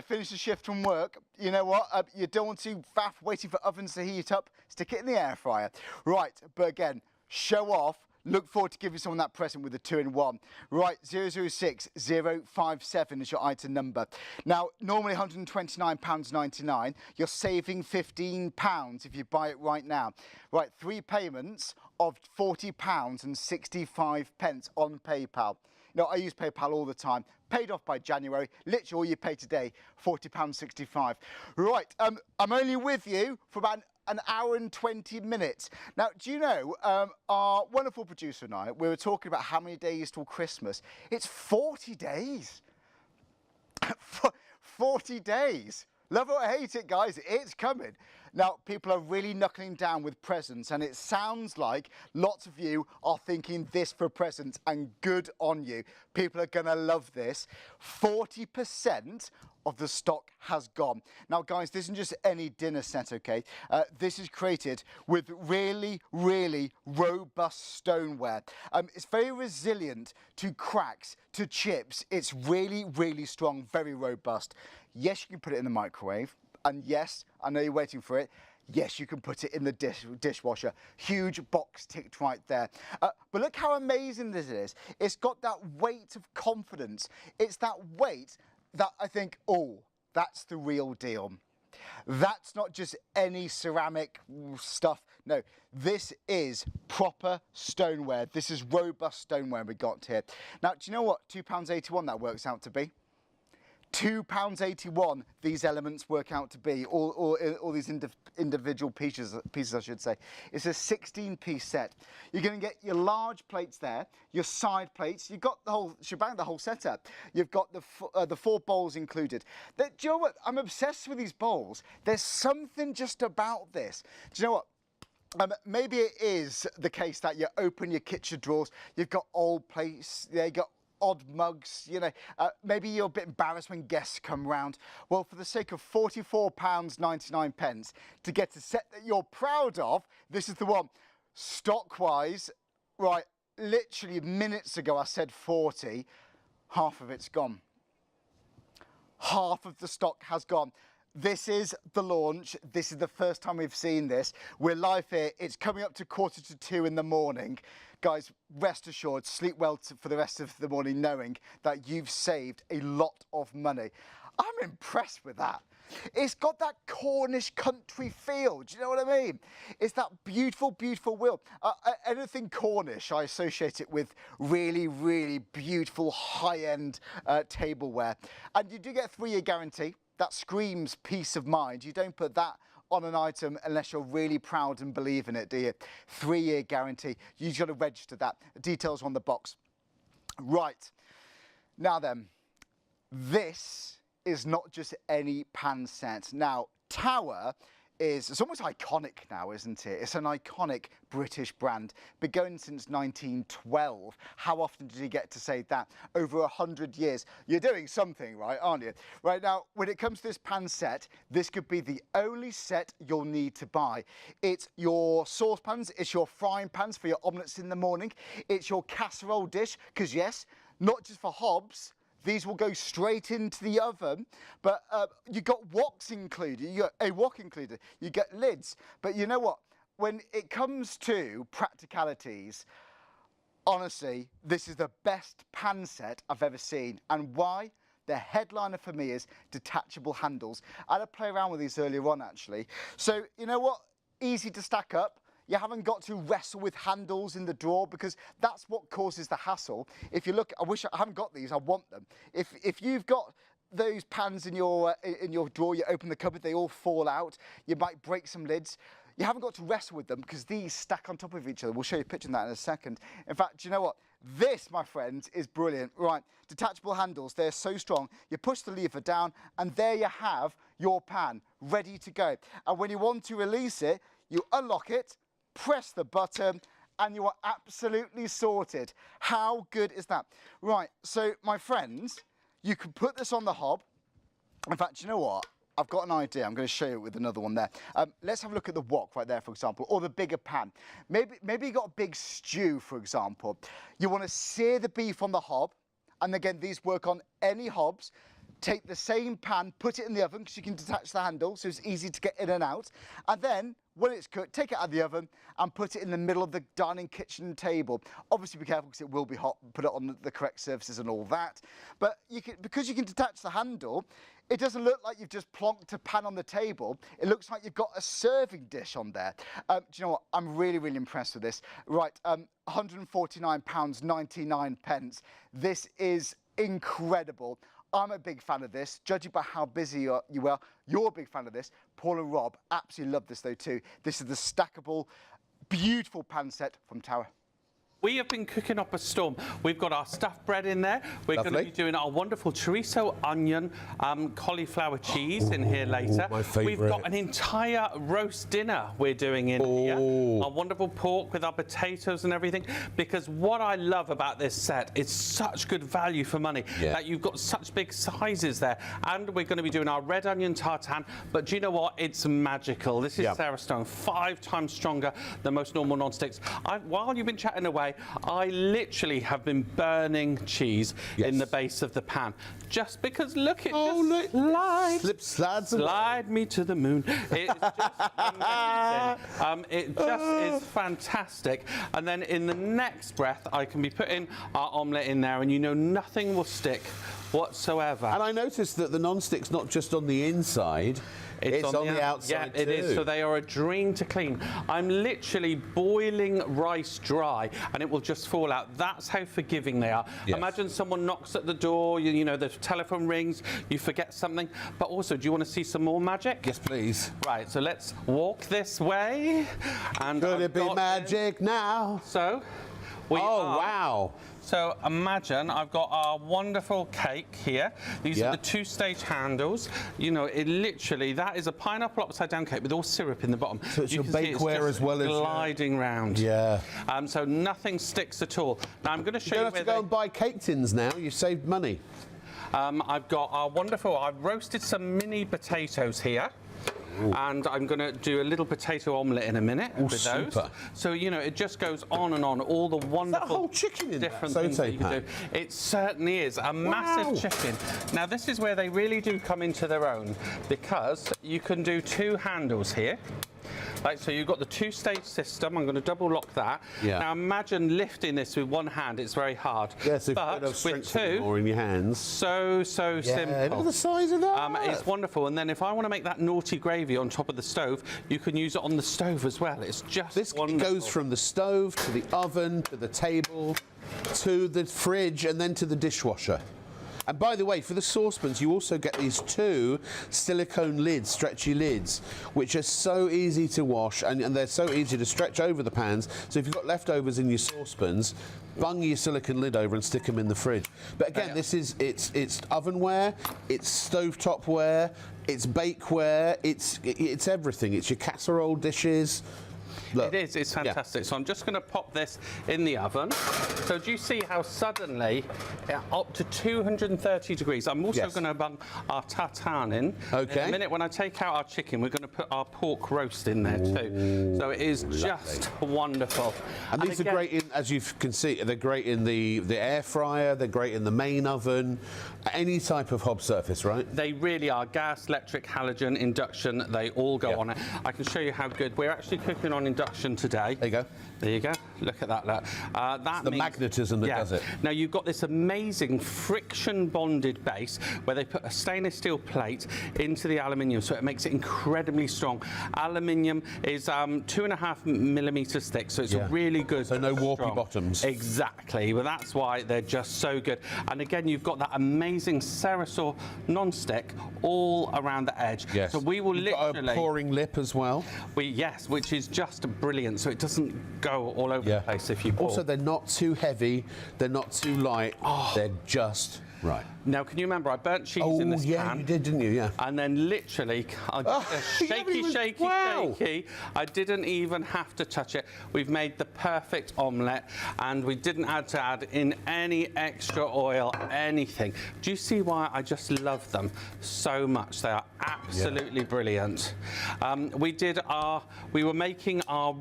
finish the shift from work. You know what? You don't want to faff waiting for ovens to heat up. Stick it in the air fryer. Right, but again, show off. Look forward to giving someone that present with a 2-in-1. Right, 006057 is your item number. Now, normally £129.99. You're saving £15 if you buy it right now. Right, 3 payments of £40.65 on PayPal. I use PayPal all the time. Paid off by January. Literally all you pay today, £40.65. Right, I'm only with you for about an hour and 20 minutes. Now, do you know, our wonderful producer and I, we were talking about how many days till Christmas. It's 40 days. 40 days. Love it or hate it, guys, it's coming. Now, people are really knuckling down with presents, and it sounds like lots of you are thinking this for presents, and good on you. People are going to love this. 40% of the stock has gone. Now, guys, this isn't just any dinner set, okay? This is created with really, really robust stoneware. It's very resilient to cracks, to chips. It's really, really strong, very robust. Yes, you can put it in the microwave. And yes, I know you're waiting for it. Yes, you can put it in the dishwasher. Huge box ticked right there. But look how amazing this is. It's got that weight of confidence. It's that weight that I think, oh, that's the real deal. That's not just any ceramic stuff. No, this is proper stoneware. This is robust stoneware we got here. Now, do you know what £2.81 that works out to be? £2.81 these elements work out to be, all these individual pieces I should say. It's a 16-piece set. You're going to get your large plates there, your side plates. You've got the whole shebang, the whole setup. You've got the 4 bowls included. Do you know what? I'm obsessed with these bowls. There's something just about this. Do you know what? Maybe it is the case that you open your kitchen drawers, you've got old plates, you've got odd mugs, you know, maybe you're a bit embarrassed when guests come round. Well, for the sake of £44.99 to get a set that you're proud of, this is the one. Stock-wise, right, literally minutes ago I said 40, half of it's gone. Half of the stock has gone. This is the launch. This is the first time we've seen this. We're live here. It's coming up to 1:45 in the morning. Guys, rest assured, sleep well for the rest of the morning knowing that you've saved a lot of money. I'm impressed with that. It's got that Cornish country feel. Do you know what I mean? It's that beautiful, beautiful wheel. Anything Cornish, I associate it with really, really beautiful high-end tableware. And you do get a 3-year guarantee. That screams peace of mind. You don't put that on an item unless you're really proud and believe in it, do you? 3-year guarantee. You've got to register that. The details on the box. Right. Now then, this is not just any pan set. Now, Tower it's almost iconic now, isn't it? It's an iconic British brand. Been going since 1912. How often did you get to say that? Over 100 years. You're doing something, right, aren't you? Right now, when it comes to this pan set, this could be the only set you'll need to buy. It's your saucepans, it's your frying pans for your omelettes in the morning, it's your casserole dish, because yes, not just for hobs, these will go straight into the oven, but you got woks included, you got a wok included, you get lids. But you know what? When it comes to practicalities, honestly, this is the best pan set I've ever seen. And why? The headliner for me is detachable handles. I had to play around with these earlier on, actually. So, you know what? Easy to stack up. You haven't got to wrestle with handles in the drawer because that's what causes the hassle. If you look, I wish I haven't got these, I want them. If you've got those pans in your drawer, you open the cupboard, they all fall out, you might break some lids. You haven't got to wrestle with them because these stack on top of each other. We'll show you a picture of that in a second. In fact, do you know what? This, my friends, is brilliant. Right, detachable handles, they're so strong. You push the lever down and there you have your pan ready to go. And when you want to release it, you unlock it, press the button, and you are absolutely sorted. How good is that? Right, so my friends, you can put this on the hob. In fact, you know what? I've got an idea. I'm going to show you it with another one there. Let's have a look at the wok right there, for example, or the bigger pan. Maybe you got a big stew, for example. You want to sear the beef on the hob, and again, these work on any hobs. Take the same pan, put it in the oven because you can detach the handle, so it's easy to get in and out. And then, when it's cooked, take it out of the oven and put it in the middle of the dining kitchen table. Obviously, be careful because it will be hot. Put it on the correct surfaces and all that. But because you can detach the handle, it doesn't look like you've just plonked a pan on the table. It looks like you've got a serving dish on there. Do you know what? I'm really, really impressed with this. Right, £149.99. This is incredible. I'm a big fan of this. Judging by how busy you are, you're a big fan of this. Paul and Rob absolutely love this though too. This is the stackable, beautiful pan set from Tower. We have been cooking up a storm. We've got our stuffed bread in there. We're going to be doing our wonderful chorizo, onion, cauliflower cheese in here later. My favourite. We've got an entire roast dinner we're doing in here. Our wonderful pork with our potatoes and everything. Because what I love about this set, it's such good value for money. Yeah. That you've got such big sizes there. And we're going to be doing our red onion tartane. But do you know what? It's magical. This is Sarah Stone, 5 times stronger than most normal non-sticks. While you've been chatting away, I literally have been burning cheese in the base of the pan. Just because, look, it slide me to the moon. It's just amazing. It just is fantastic. And then in the next breath, I can be putting our omelette in there, and you know nothing will stick whatsoever. And I noticed that the non-stick's not just on the inside, it's on the outside yeah, too. it is. So they are a dream to clean. I'm literally boiling rice dry and it will just fall out. That's how forgiving they are. Yes. Imagine someone knocks at the door, you know, the telephone rings, you forget something. But also, do you want to see some more magic? Yes, please. Right, so let's walk this way. And Could it be magic now? So, we are. Wow. So imagine I've got our wonderful cake here. These Yeah. are the two-stage handles. You know, it literally, that is a pineapple upside-down cake with all syrup in the bottom. So it's You your can see it's bakeware just as well as your- gliding round. Yeah. So nothing sticks at all. Now I'm going to show You you don't have where to go and buy cake tins now. You've saved money. I've got our wonderful, I've roasted some mini potatoes here. And I'm going to do a little potato omelette in a minute with super. those. So, you know, it just goes on and on, all the wonderful whole chicken in that different things that sauté you can do. It certainly is a massive chicken. Now, this is where they really do come into their own because you can do two handles here. Right, so you've got the two-stage system. I'm going to double lock that. Yeah. Now imagine lifting this with one hand. It's very hard. Yes, if but you don't have with strength two, anymore in your hands. so simple. Look at the size of that. It's wonderful. And then if I want to make that naughty gravy on top of the stove, you can use it on the stove as well. It's just This wonderful. goes from the stove to the oven to the table to the fridge and then to the dishwasher. And by the way, for the saucepans, you also get these two silicone lids, stretchy lids, which are so easy to wash and they're so easy to stretch over the pans. So if you've got leftovers in your saucepans, bung your silicone lid over and stick them in the fridge. But again, this is it's ovenware, it's stovetopware, it's bakeware, it's everything. It's your casserole dishes. Look. It is, it's fantastic. So I'm just going to pop this in the oven. So do you see how suddenly, up to 230 degrees, I'm also going to bung our tartane in. Okay. In a minute, when I take out our chicken, we're going to put our pork roast in there too. So it is just wonderful. And these are great in, as you can see, they're great in the air fryer, they're great in the main oven, any type of hob surface, right? They really are. Gas, electric, halogen, induction, they all go on it. I can show you how good. We're actually cooking on induction today. There you go. There you go. Look at that. Look. The magnetism that does it. Now you've got this amazing friction bonded base where they put a stainless steel plate into the aluminium, so it makes it incredibly strong. Aluminium is 2.5 millimeters thick, so it's a really good. So no warpy strong. bottoms. Exactly. Well, that's why they're just so good. And again, you've got that amazing Ceresor non-stick all around the edge. Yes. So we will You've got literally. a pouring lip as well. Yes, which is just brilliant. So it doesn't go all over the place if you pour. Also, they're not too heavy, they're not too light, they're just right. Now, can you remember I burnt cheese in this pan? You did, didn't you? Yeah. And then literally, shaky. I didn't even have to touch it. We've made the perfect omelette, and we didn't have to add in any extra oil, anything. Do you see why I just love them so much? They are absolutely brilliant. We were making our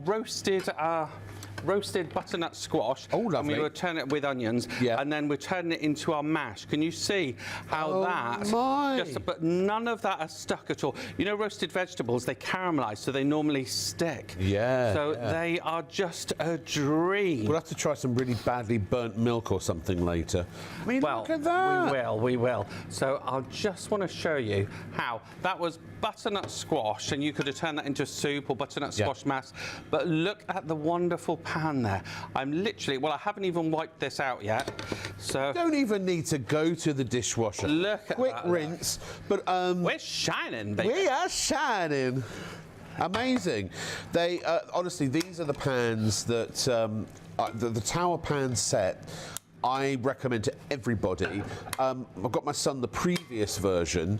roasted butternut squash. Oh, lovely. And we were turning it with onions, and then we're turning it into our mash. Can you see how but none of that is stuck at all. You know, roasted vegetables, they caramelize, so they normally stick. So they are just a dream. We'll have to try some really badly burnt milk or something later. I mean, look at that. We will. So I'll just want to show you how that was butternut squash, and you could have turned that into a soup or butternut squash mash. But look at the wonderful pan there. I'm literally, well, I haven't even wiped this out yet. So you don't even need to go to the dishwasher. Look at quick that, rinse. But we're shining, baby. We are shining. Amazing. They honestly, these are the pans that the Tower Pan set. I recommend to everybody. I've got my son the previous version,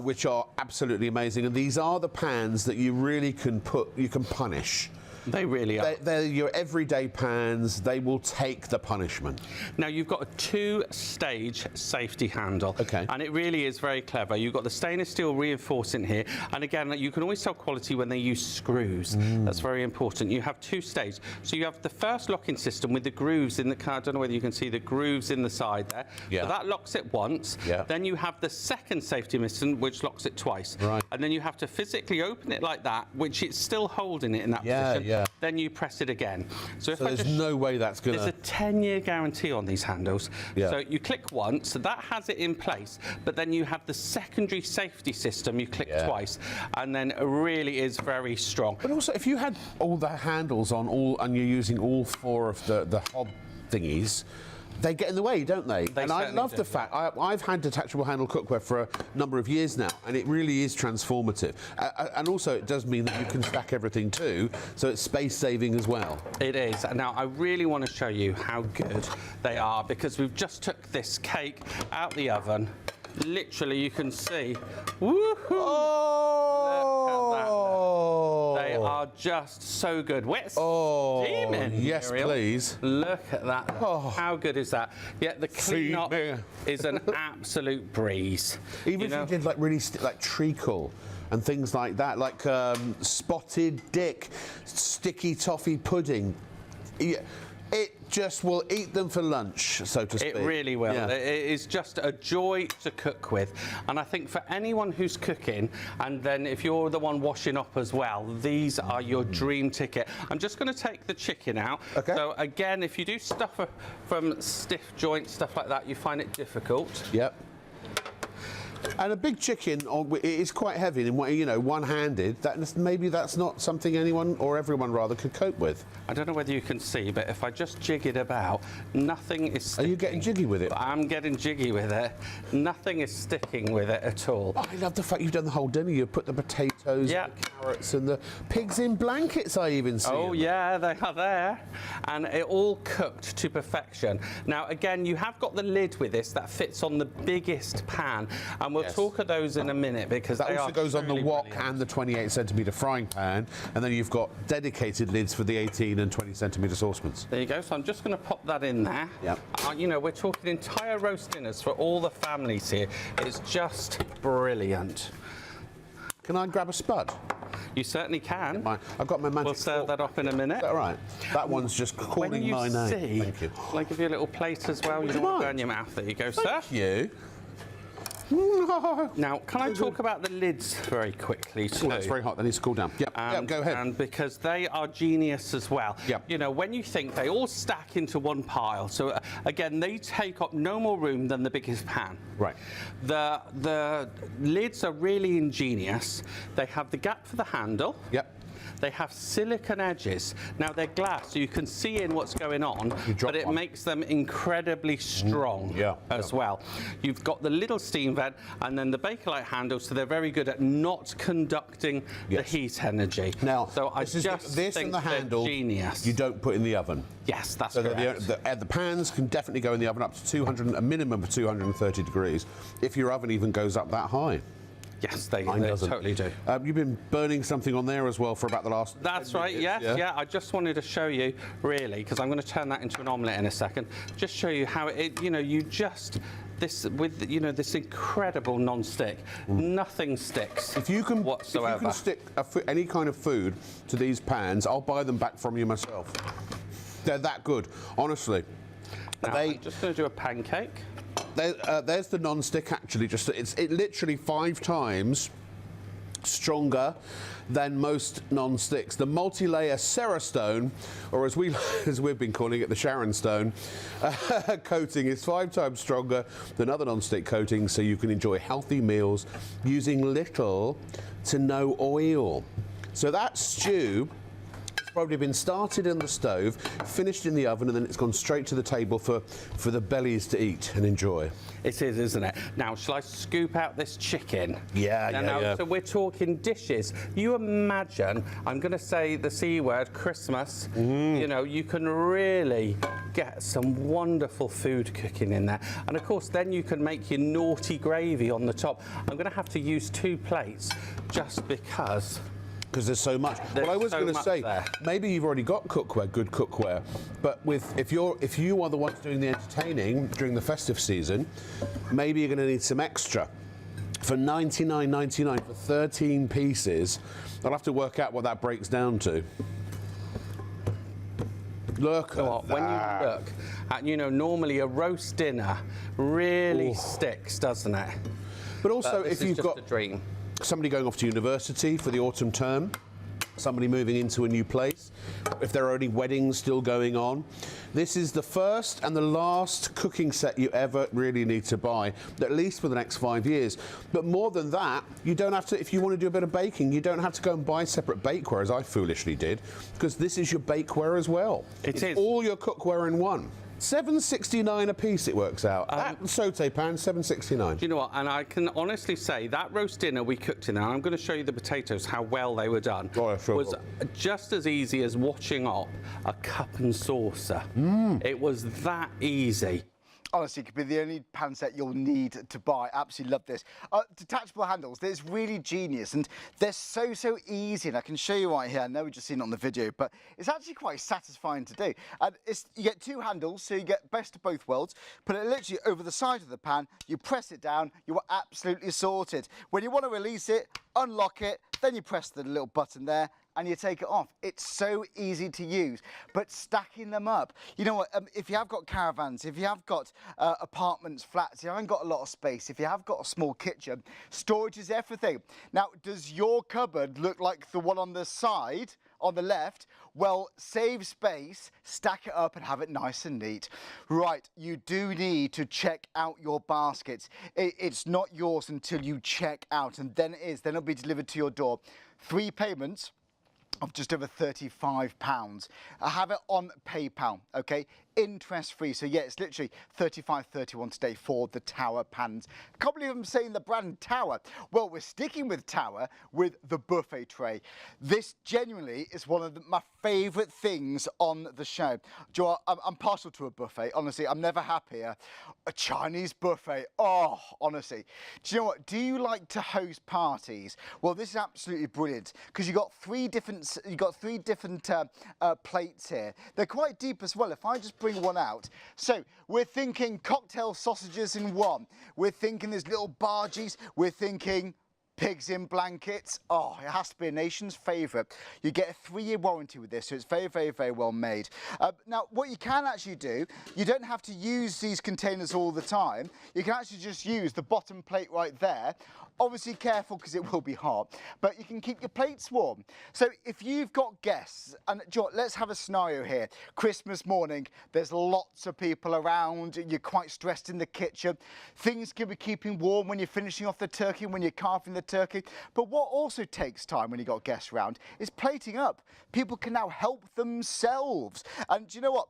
which are absolutely amazing, and these are the pans that you really can punish. They really are. They're your everyday pans. They will take the punishment. Now, you've got a two-stage safety handle. Okay. And it really is very clever. You've got the stainless steel reinforcing here. And again, you can always tell quality when they use screws. That's very important. You have two-stage. So you have the first locking system with the grooves in the car. I don't know whether you can see the grooves in the side there. So that locks it once. Then you have the second safety mechanism, which locks it twice. Right. And then you have to physically open it like that, which it's still holding it in that position. Yeah. then you press it again. So, So there's no way that's going There's a 10-year guarantee on these handles. Yeah. So you click once, that has it in place, but then you have the secondary safety system, you click twice, and then it really is very strong. But also, if you had all the handles on and you're using all 4 of the hob thingies, they get in the way, don't they? And I love the fact I've had detachable handle cookware for a number of years now, and it really is transformative. And also, it does mean that you can stack everything too, so it's space saving as well. It is. Now, I really want to show you how good they are, because we've just took this cake out the oven. Literally, you can see. Woohoo! Oh! They are just so good. Wet steaming. Yes, Muriel. Please. Look at that. Oh. How good is that? Yeah, the clean up is an absolute breeze. Even if you did like really like treacle and things like that, like spotted dick, sticky toffee pudding. It just will eat them for lunch, so to speak. It really will. Yeah. It is just a joy to cook with. And I think for anyone who's cooking, and then if you're the one washing up as well, these are your dream ticket. I'm just going to take the chicken out. Okay. So again, if you do stuff from stiff joints, stuff like that, you find it difficult. Yep. And a big chicken it is quite heavy, and one-handed. Maybe that's not something anyone or everyone rather could cope with. I don't know whether you can see, but if I just jig it about, nothing is sticking. Are you getting jiggy with it? I'm getting jiggy with it. Nothing is sticking with it at all. Oh, I love the fact you've done the whole dinner. You've put the potatoes, the carrots, and the pigs in blankets. I even see. Oh yeah, they are there, and it all cooked to perfection. Now again, you have got the lid with this that fits on the biggest pan, and we'll talk of those in a minute, because that they also goes on the wok brilliant. and the 28cm frying pan, and then you've got dedicated lids for the 18 and 20cm saucepans. There you go. So I'm just going to pop that in there. Yep. We're talking entire roast dinners for all the families here. It's just brilliant. Can I grab a spud? You certainly can. I've got my magic We'll serve fork. that up in a minute. Is that all right? That one's just calling my name. Thank you. Shall I give you a little plate as well? You don't want to burn your mouth. There you go, sir. Thank you. Now, can I talk about the lids very quickly too? Oh, it's very hot. They need to cool down. Yep, go ahead. And because they are genius as well. Yep. When you think they all stack into one pile, so again, they take up no more room than the biggest pan. Right. The lids are really ingenious. They have the gap for the handle. Yep. They have silicone edges. Now they're glass, so you can see in what's going on, but it makes them incredibly strong as well. You've got the little steam vent and then the Bakelite handle, so they're very good at not conducting the heat energy. Now, so I just this think and the handle, genius. you don't put in the oven. Yes, that's so correct. The pans can definitely go in the oven up to a minimum of 230 degrees, if your oven even goes up that high. Yes, they totally do. You've been burning something on there as well for about the last. That's right. Yes, yeah. I just wanted to show you, really, because I'm going to turn that into an omelette in a second. Just show you how this this incredible non-stick, nothing sticks. If you can whatsoever. If you can stick any kind of food to these pans, I'll buy them back from you myself. They're that good, honestly. Now, I'm just going to do a pancake. There's the non-stick. Actually, it's literally 5 times stronger than most non-sticks. The multi-layer Cerastone, or as we've been calling it, the Sharon Stone coating, is 5 times stronger than other non-stick coatings, so you can enjoy healthy meals using little to no oil. So that stew probably been started in the stove, finished in the oven, and then it's gone straight to the table for the bellies to eat and enjoy. It is, isn't it? Now, shall I scoop out this chicken? Yeah. So we're talking dishes. You imagine, I'm going to say the C word, Christmas. You can really get some wonderful food cooking in there. And of course, then you can make your naughty gravy on the top. I'm going to have to use 2 plates just because there's so much. Well, I was going to say, maybe you've already got cookware, good cookware, but if you are the ones doing the entertaining during the festive season, maybe you're going to need some extra. For $99.99 for 13 pieces, I'll have to work out what that breaks down to. Look at that. When you look at, normally a roast dinner really sticks, doesn't it? But also, if you've got a dream. Somebody going off to university for the autumn term, somebody moving into a new place, if there are any weddings still going on. This is the first and the last cooking set you ever really need to buy, at least for the next 5 years. But more than that, you don't have to, if you want to do a bit of baking, you don't have to go and buy separate bakeware, as I foolishly did, because this is your bakeware as well. It's all your cookware in one. $7.69 a piece it works out. That saute pan, $7.69. Do you know what? And I can honestly say that roast dinner we cooked in there, I'm going to show you the potatoes, how well they were done, was just as easy as washing up a cup and saucer. It was that easy. Honestly, it could be the only pan set you'll need to buy. Absolutely love this. Detachable handles, they're really genius, and they're so easy. And I can show you right here. I know we've just seen it on the video, but it's actually quite satisfying to do. And you get two handles, so you get best of both worlds. Put it literally over the side of the pan, you press it down, you are absolutely sorted. When you want to release it, unlock it, then you press the little button there, and you take it off. It's so easy to use, but stacking them up, you know what, if you have got caravans, if you have got apartments, flats, if you haven't got a lot of space, if you have got a small kitchen, storage is everything. Now, does your cupboard look like the one on the side, on the left? Well, save space, stack it up and have it nice and neat. Right, you do need to check out your baskets. It's not yours until you check out, and then it is. Then it'll be delivered to your door. 3 payments of just over £35. I have it on PayPal, okay? Interest free. So yeah, it's literally £35.31 today for the Tower pans. I can't believe I'm saying the brand Tower. Well, we're sticking with Tower with the buffet tray. This genuinely is one of my favourite things on the show. Do you know what? I'm partial to a buffet, honestly. I'm never happier. A Chinese buffet, oh, honestly. Do you know what? Do you like to host parties? Well, this is absolutely brilliant because you've got three different plates here. They're quite deep as well. If I just bring one out. So we're thinking cocktail sausages in one. We're thinking there's little bargies. We're thinking pigs in blankets. Oh, it has to be a nation's favourite. You get a 3-year warranty with this, so it's very well made. Now, what you can actually do, you don't have to use these containers all the time. You can actually just use the bottom plate right there. Obviously careful because it will be hot, but you can keep your plates warm. So if you've got guests, and let's have a scenario here. Christmas morning, there's lots of people around, you're quite stressed in the kitchen. Things can be keeping warm when you're finishing off the turkey, when you're carving the turkey. But what also takes time when you've got guests around is plating up. People can now help themselves. And do you know what?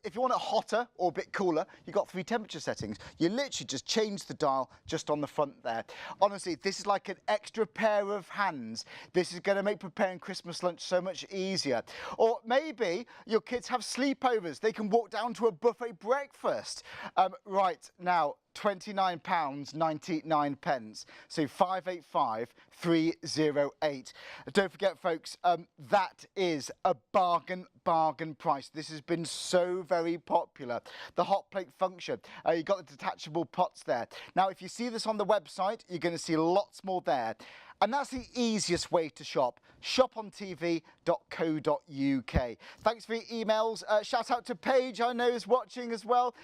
If you want it hotter or a bit cooler, you've got 3 temperature settings. You literally just change the dial just on the front there. Honestly, this is like an extra pair of hands. This is going to make preparing Christmas lunch so much easier. Or maybe your kids have sleepovers. They can walk down to a buffet breakfast. Right, now, £29.99. So 585-308. Don't forget, folks, that is a bargain price. This has been so very popular. The hot plate function. You've got the detachable pots there. Now, if you see this on the website, you're going to see lots more there. And that's the easiest way to shop. ShopOnTV.co.uk. Thanks for your emails. Shout out to Paige, I know is watching as well.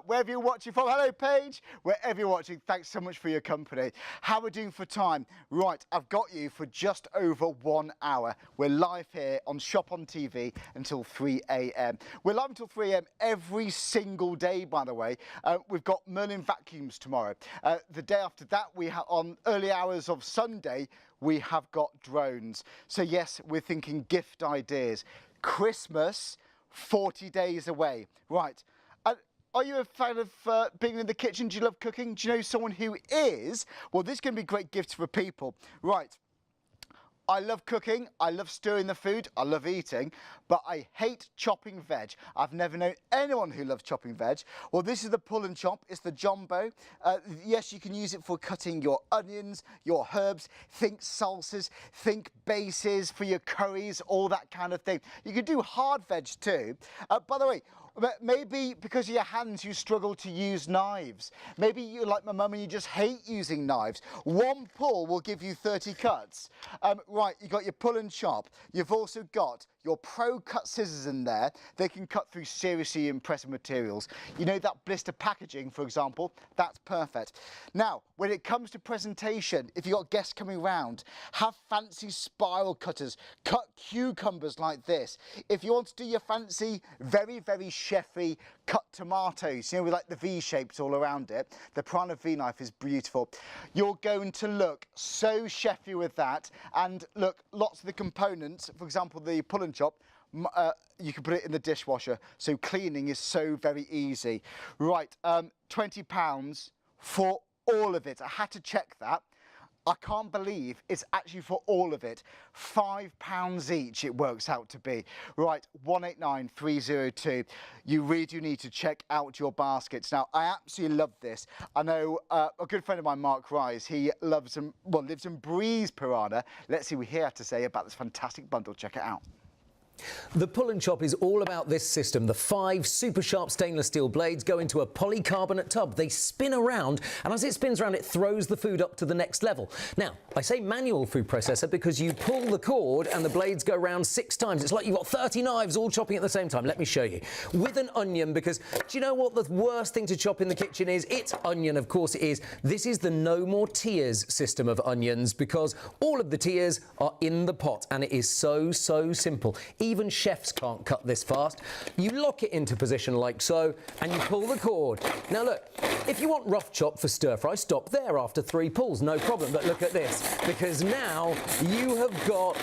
Wherever you're watching from. Hello, Paige. Wherever you're watching, thanks so much for your company. How are we doing for time? Right, I've got you for just over 1 hour. We're live here on Shop on TV until 3 a.m. We're live until 3 a.m. every single day, by the way. We've got Merlin vacuums tomorrow. The day after that, we have on early hours of Sunday, we have got drones. So yes, we're thinking gift ideas. Christmas, 40 days away. Right. Are you a fan of being in the kitchen? Do you love cooking? Do you know someone who is? Well, this can be great gifts for people. Right. I love cooking, I love stirring the food, I love eating, but I hate chopping veg. I've never known anyone who loves chopping veg. Well, this is the pull and chop, it's the jumbo. Yes, you can use it for cutting your onions, your herbs, think salsas, think bases for your curries, all that kind of thing. You can do hard veg too. By the way, maybe because of your hands you struggle to use knives. Maybe you're like my mum and you just hate using knives. One pull will give you 30 cuts. Right, you've got your pull and chop. You've also got your Pro Cut scissors in there. They can cut through seriously impressive materials. You know that blister packaging, for example, that's perfect. Now, when it comes to presentation, if you've got guests coming round, have fancy spiral cutters, cut cucumbers like this. If you want to do your fancy, very, very chefy cut tomatoes, you know, with like the V shapes all around it, the Piranha V knife is beautiful. You're going to look so chefy with that. And look, lots of the components, for example, the pull and chop, you can put it in the dishwasher. So cleaning is so very easy. Right, £20 for all of it. I had to check that. I can't believe it's actually for all of it. £5 each it works out to be. Right, 189302. You really do need to check out your baskets. Now, I absolutely love this. I know a good friend of mine, Mark Rise, he loves and, well, lives and breathes piranha. Let's see what he had to say about this fantastic bundle. Check it out. The pull and chop is all about this system. The 5 super sharp stainless steel blades go into a polycarbonate tub. They spin around, and as it spins around, it throws the food up to the next level. Now, I say manual food processor because you pull the cord and the blades go round 6 times. It's like you've got 30 knives all chopping at the same time. Let me show you. With an onion, because do you know what the worst thing to chop in the kitchen is? It's onion, of course it is. This is the no more tears system of onions because all of the tears are in the pot, and it is so simple. Even chefs can't cut this fast. You lock it into position like so, and you pull the cord. Now look, if you want rough chop for stir fry, stop there after 3 pulls, no problem. But look at this, because now you have got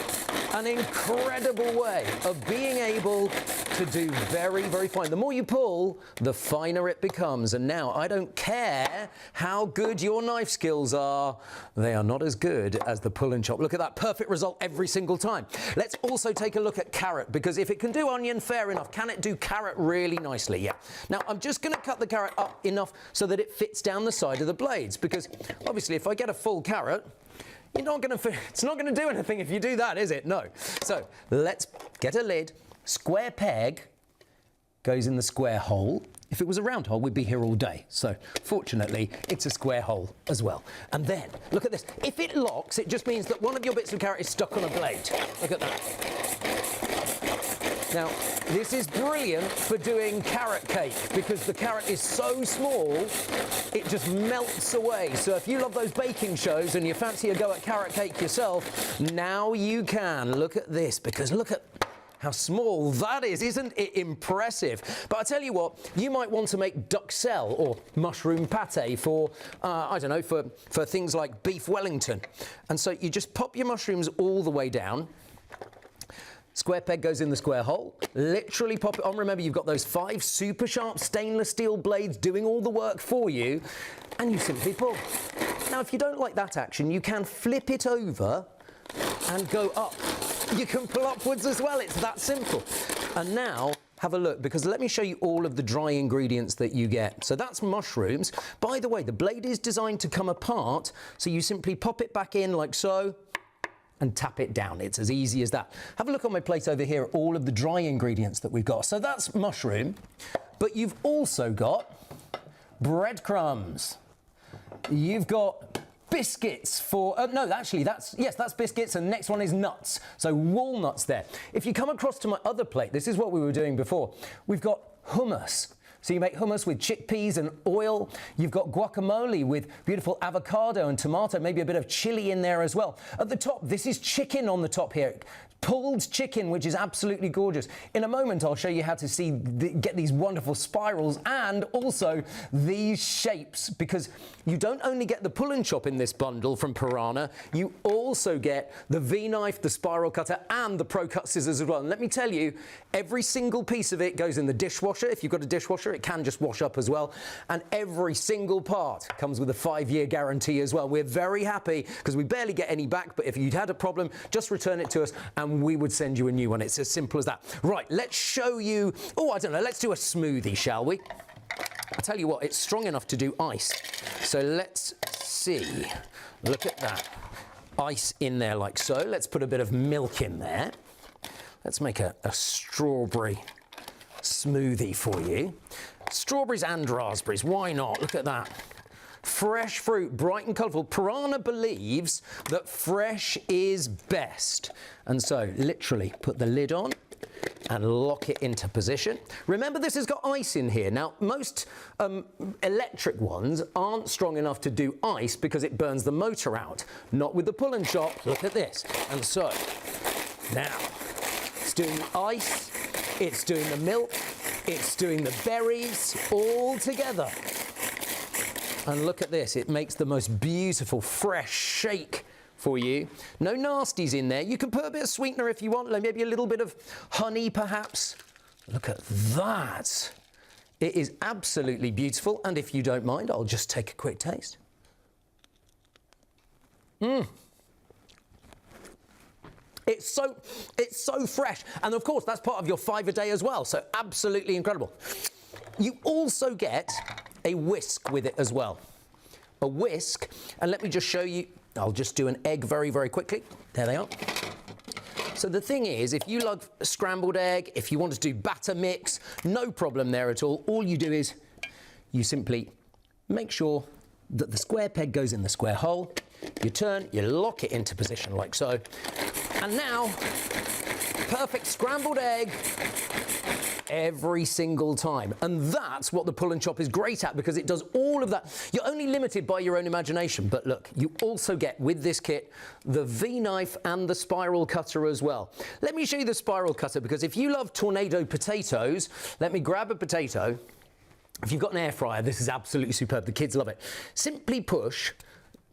an incredible way of being able to do very fine. The more you pull, the finer it becomes. And now I don't care how good your knife skills are, they are not as good as the pull and chop. Look at that perfect result every single time. Let's also take a look at carrot, because if it can do onion, fair enough. Can it do carrot really nicely? Yeah. Now I'm just going to cut the carrot up enough so that it fits down the side of the blades, because obviously if I get a full carrot, it's not going to do anything if you do that, is it? No. So let's get a lid. Square peg goes in the square hole. If it was a round hole, we'd be here all day. So fortunately, it's a square hole as well. And then, look at this. If it locks, it just means that one of your bits of carrot is stuck on a blade. Look at that. Now, this is brilliant for doing carrot cake because the carrot is so small, it just melts away. So if you love those baking shows and you fancy a go at carrot cake yourself, now you can. Look at this, because look at how small that is. Isn't it impressive? But I tell you what, you might want to make duxelle or mushroom pate for, I don't know, for things like beef Wellington. And so you just pop your mushrooms all the way down. Square peg goes in the square hole. Literally pop it on. Remember, you've got those 5 super sharp stainless steel blades doing all the work for you, and you simply pull. Now, if you don't like that action, you can flip it over and go up. You can pull upwards as well. It's that simple. And now, have a look, because let me show you all of the dry ingredients that you get. So that's mushrooms. By the way, the blade is designed to come apart, so you simply pop it back in like so, and tap it down. It's as easy as that. Have a look on my plate over here at all of the dry ingredients that we've got. So that's mushroom, but you've also got breadcrumbs. You've got biscuits for, no, actually that's biscuits, and next one is nuts. So walnuts there. If you come across to my other plate, this is what we were doing before. We've got hummus. So you make hummus with chickpeas and oil. You've got guacamole with beautiful avocado and tomato, maybe a bit of chili in there as well. At the top, this is chicken on the top here. Pulled chicken, which is absolutely gorgeous. In a moment, I'll show you how to get these wonderful spirals and also these shapes, because you don't only get the pull and chop in this bundle from Piranha, you also get the V-knife, the spiral cutter, and the Pro Cut scissors as well. And let me tell you, every single piece of it goes in the dishwasher. If you've got a dishwasher, it can just wash up as well. And every single part comes with a 5-year guarantee as well. We're very happy because we barely get any back, but if you'd had a problem, just return it to us and we would send you a new one. It's as simple as that. Right, let's show you, I don't know, let's do a smoothie, shall we? I tell you what, it's strong enough to do ice. So let's see. Look at that. Ice in there like so. Let's put a bit of milk in there. Let's make a strawberry smoothie for you. Strawberries and raspberries, why not? Look at that. Fresh fruit, bright and colourful. Piranha believes that fresh is best. And so, literally, put the lid on. and lock it into position. Remember, this has got ice in here. Now, most electric ones aren't strong enough to do ice because it burns the motor out. Not with the pull and chop. Look at this. And so, now, it's doing the ice, it's doing the milk, it's doing the berries, all together. And look at this. It makes the most beautiful, fresh shake for you. No nasties in there. You can put a bit of sweetener if you want, like maybe a little bit of honey perhaps. Look at that. It is absolutely beautiful, and if you don't mind, I'll just take a quick taste. It's so fresh, and of course that's part of your 5 a day as well, so absolutely incredible. You also get a whisk with it as well. A whisk, and let me just show you. I'll just do an egg very, very quickly. There they are. So the thing is, if you love scrambled egg, if you want to do batter mix, no problem there at all. All you do is you simply make sure that the square peg goes in the square hole. You turn, you lock it into position like so. And now, perfect scrambled egg every single time. And that's what the pull and chop is great at, because it does all of that. You're only limited by your own imagination, but look, you also get with this kit the V-knife and the spiral cutter as well. Let me show you the spiral cutter, because if you love tornado potatoes, let me grab a potato. If you've got an air fryer, this is absolutely superb. The kids love it. Simply push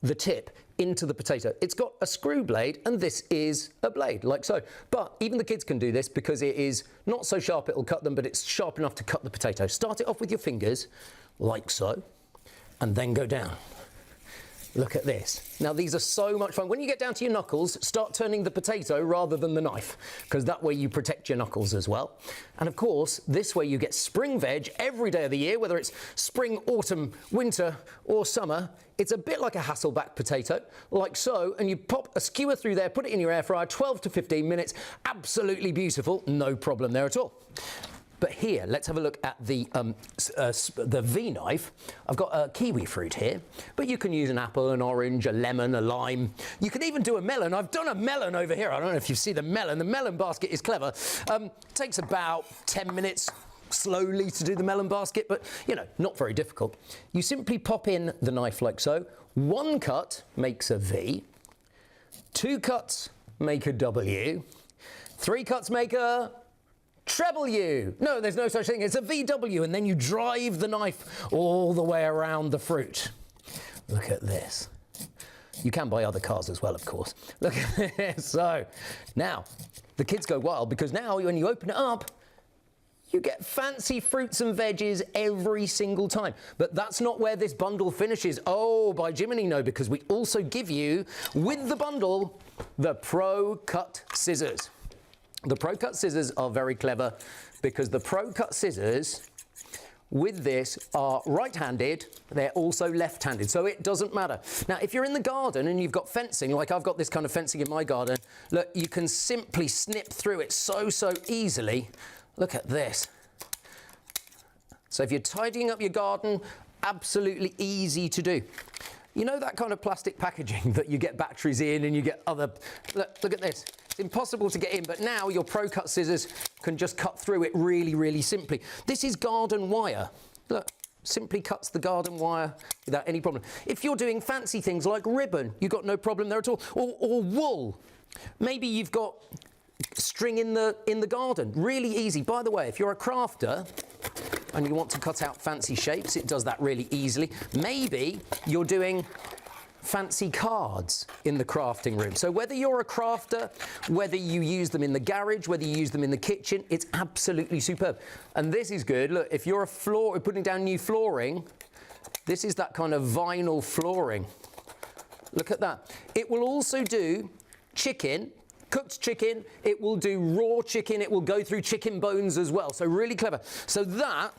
the tip into the potato. It's got a screw blade, and this is a blade, like so. But even the kids can do this because it is not so sharp it'll cut them, but it's sharp enough to cut the potato. Start it off with your fingers, like so, and then go down. Look at this. Now, these are so much fun. When you get down to your knuckles, start turning the potato rather than the knife, because that way you protect your knuckles as well. And of course, this way you get spring veg every day of the year, whether it's spring, autumn, winter, or summer. It's a bit like a Hasselback potato, like so, and you pop a skewer through there, put it in your air fryer, 12 to 15 minutes. Absolutely beautiful. No problem there at all. But here, let's have a look at the V-knife. I've got a kiwi fruit here, but you can use an apple, an orange, a lemon, a lime. You can even do a melon. I've done a melon over here. I don't know if you see the melon. The melon basket is clever. Takes about 10 minutes slowly to do the melon basket, but, you know, not very difficult. You simply pop in the knife like so. 1 cut makes a V. 2 cuts make a W. 3 cuts make a treble U. No, there's no such thing. It's a VW, and then you drive the knife all the way around the fruit. Look at this. You can buy other cars as well, of course. Look at this. So now the kids go wild, because now when you open it up, you get fancy fruits and veggies every single time. But that's not where this bundle finishes. Oh, by Jiminy, no, because we also give you, with the bundle, the Pro Cut Scissors. The Pro Cut Scissors are very clever, because the Pro Cut Scissors with this are right-handed. They're also left-handed, so it doesn't matter. Now, if you're in the garden and you've got fencing, like I've got this kind of fencing in my garden, look, you can simply snip through it so easily. Look at this. So if you're tidying up your garden, absolutely easy to do. You know that kind of plastic packaging that you get batteries in and you get other... Look at this. It's impossible to get in, but now your Pro Cut Scissors can just cut through it really simply. This is garden wire. Look, simply cuts the garden wire without any problem. If you're doing fancy things like ribbon, you've got no problem there at all. Or wool. Maybe you've got string in the garden. Really easy. By the way, if you're a crafter and you want to cut out fancy shapes, it does that really easily. Maybe you're doing fancy cards in the crafting room. So whether you're a crafter, whether you use them in the garage, whether you use them in the kitchen, it's absolutely superb. And this is good. Look, if you're putting down new flooring, this is that kind of vinyl flooring. Look at that. It will also do chicken, cooked chicken. It will do raw chicken. It will go through chicken bones as well. So really clever. So that,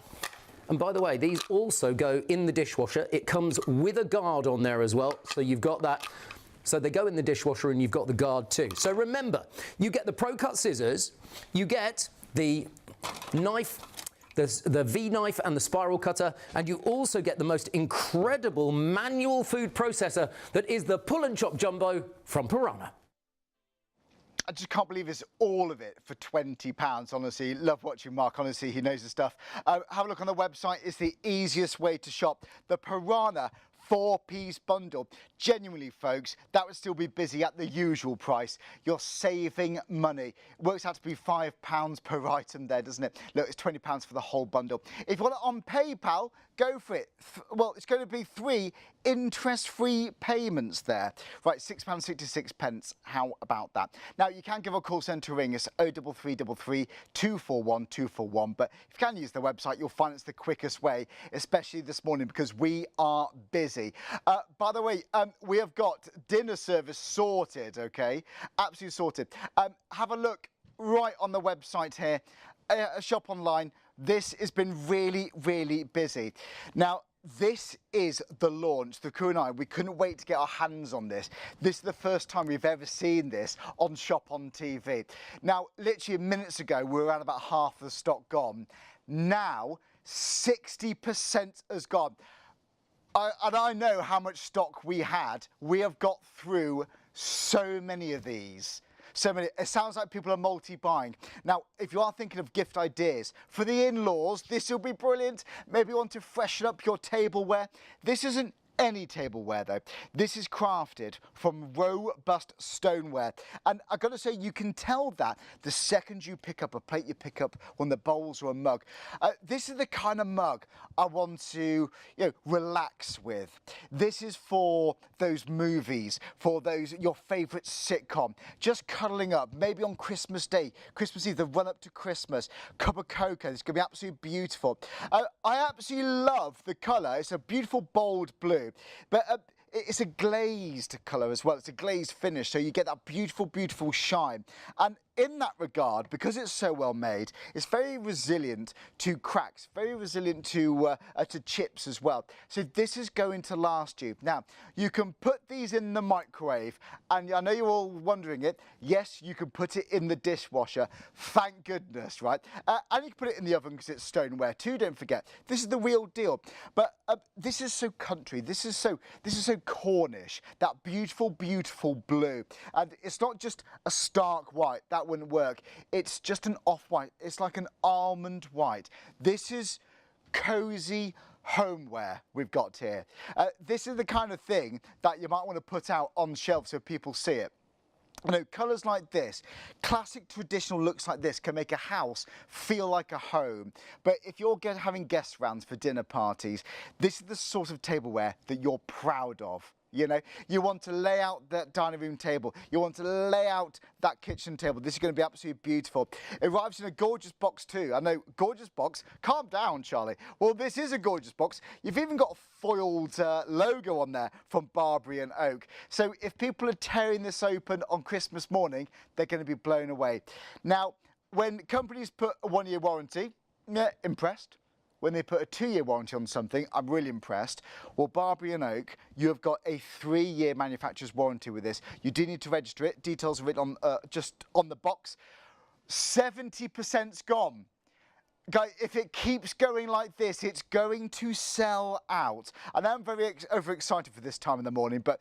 and by the way, these also go in the dishwasher. It comes with a guard on there as well. So you've got that. So they go in the dishwasher and you've got the guard too. So remember, you get the Pro Cut Scissors, you get the knife, the V-knife and the spiral cutter, and you also get the most incredible manual food processor that is the Pull and Chop Jumbo from Piranha. I just can't believe it's all of it for £20, honestly. Love watching Mark, honestly, he knows his stuff. Have a look on the website, it's the easiest way to shop. The Piranha 4-piece bundle. Genuinely, folks, that would still be busy at the usual price. You're saving money. It works out to be £5 per item there, doesn't it? Look, it's £20 for the whole bundle. If you want it on PayPal, go for it. Well, it's going to be 3 interest-free payments there. Right, £6.66. How about that? Now, you can give a call centre a ring. It's 03333 241 241. But if you can use the website, you'll find it's the quickest way, especially this morning, because we are busy. By the way, we have got dinner service sorted, okay? Absolutely sorted. Have a look right on the website here. Shop online. This has been really, really busy. Now, this is the launch. The crew and I, we couldn't wait to get our hands on this. This is the first time we've ever seen this on ShopOnTV. Now, literally minutes ago, we were around about half the stock gone. Now, 60% has gone. And I know how much stock we had. We have got through so many of these. So many. It sounds like people are multi-buying. Now, if you are thinking of gift ideas for the in-laws, this will be brilliant. Maybe you want to freshen up your tableware. This isn't any tableware though. This is crafted from robust stoneware, and I've got to say, you can tell that the second you pick up a plate, you pick up one of the bowls or a mug. This is the kind of mug I want to, relax with. This is for those movies, for those your favourite sitcom, just cuddling up, maybe on Christmas Day, Christmas Eve, the run up to Christmas, cup of cocoa. It's going to be absolutely beautiful. I absolutely love the colour. It's a beautiful bold blue. But it's a glazed colour as well. It's a glazed finish, so you get that beautiful, beautiful shine. And in that regard, because it's so well made, it's very resilient to cracks, very resilient to chips as well. So this is going to last you. Now, you can put these in the microwave, and I know you're all wondering it. Yes, you can put it in the dishwasher. Thank goodness, right? And you can put it in the oven because it's stoneware too. Don't forget, this is the real deal. But this is so country. This is so Cornish. That beautiful, beautiful blue, and it's not just a stark white. That wouldn't work. It's just an off-white. It's like an almond white. This is cosy homeware we've got here. This is the kind of thing that you might want to put out on shelves so people see it. Colours like this, classic traditional looks like this can make a house feel like a home. But if you're having guest rounds for dinner parties, this is the sort of tableware that you're proud of. You want to lay out that dining room table. You want to lay out that kitchen table. This is going to be absolutely beautiful. It arrives in a gorgeous box too. I know, gorgeous box. Calm down, Charlie. Well, this is a gorgeous box. You've even got a foiled logo on there from Barbary and Oak. So if people are tearing this open on Christmas morning, they're going to be blown away. Now, when companies put a 1-year warranty, impressed. When they put a 2-year warranty on something, I'm really impressed. Well, Barbary and Oak, you have got a 3-year manufacturer's warranty with this. You do need to register it. Details are written on just on the box. 70%'s gone. Guys, if it keeps going like this, it's going to sell out. And I'm very overexcited for this time in the morning, but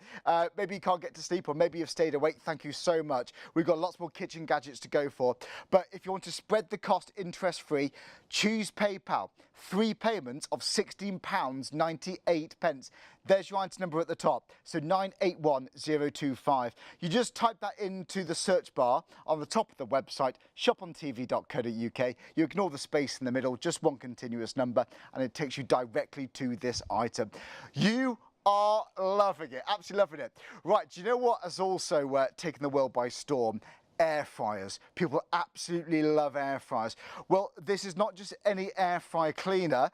maybe you can't get to sleep, or maybe you've stayed awake. Thank you so much. We've got lots more kitchen gadgets to go for. But if you want to spread the cost interest-free, choose PayPal. 3 payments of £16.98. There's your item number at the top, so 981025. You just type that into the search bar on the top of the website, shopontv.co.uk. You ignore the space in the middle, just one continuous number, and it takes you directly to this item. You are loving it, absolutely loving it. Right, do you know what has also taken the world by storm? Air fryers. People absolutely love air fryers. Well, this is not just any air fryer cleaner.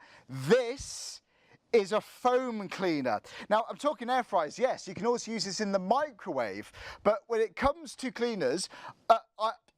This is a foam cleaner. Now, I'm talking air fryers. Yes, you can also use this in the microwave. But when it comes to cleaners,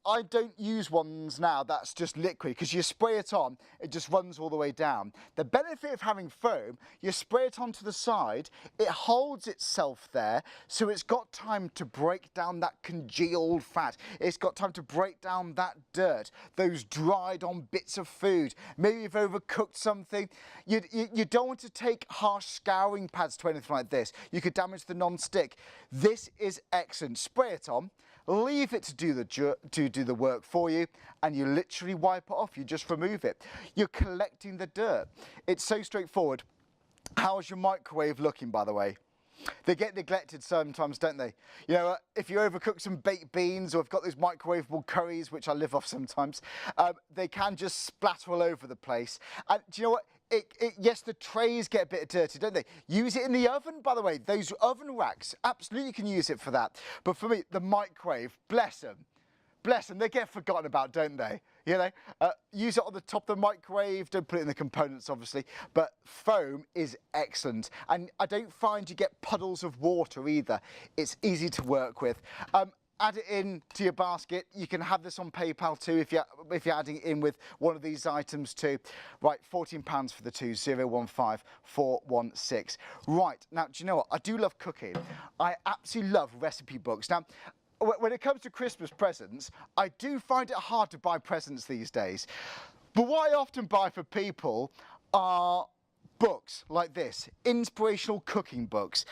I don't use ones now that's just liquid, because you spray it on, it just runs all the way down. The benefit of having foam, you spray it onto the side, it holds itself there, so it's got time to break down that congealed fat. It's got time to break down that dirt, those dried on bits of food. Maybe you've overcooked something. You don't want to take harsh scouring pads to anything like this. You could damage the non-stick. This is excellent. Spray it on, leave it to do the work for you, and you literally wipe it off. You just remove it. You're collecting the dirt. It's so straightforward. How's your microwave looking, by the way? They get neglected sometimes, don't they? You know, if you overcook some baked beans, or have got those microwavable curries, which I live off sometimes, they can just splatter all over the place. And do you know what? Yes, the trays get a bit dirty, don't they? Use it in the oven, by the way. Those oven racks, absolutely can use it for that. But for me, the microwave, bless them. Bless them, they get forgotten about, don't they? You know, use it on the top of the microwave, don't put it in the components, obviously, but foam is excellent. And I don't find you get puddles of water either. It's easy to work with. Add it in to your basket. You can have this on PayPal too if you're adding it in with one of these items too. Right, £14 for the two, 015416. Right, now, do you know what? I do love cooking. I absolutely love recipe books. Now, when it comes to Christmas presents, I do find it hard to buy presents these days. But what I often buy for people are books like this, inspirational cooking books.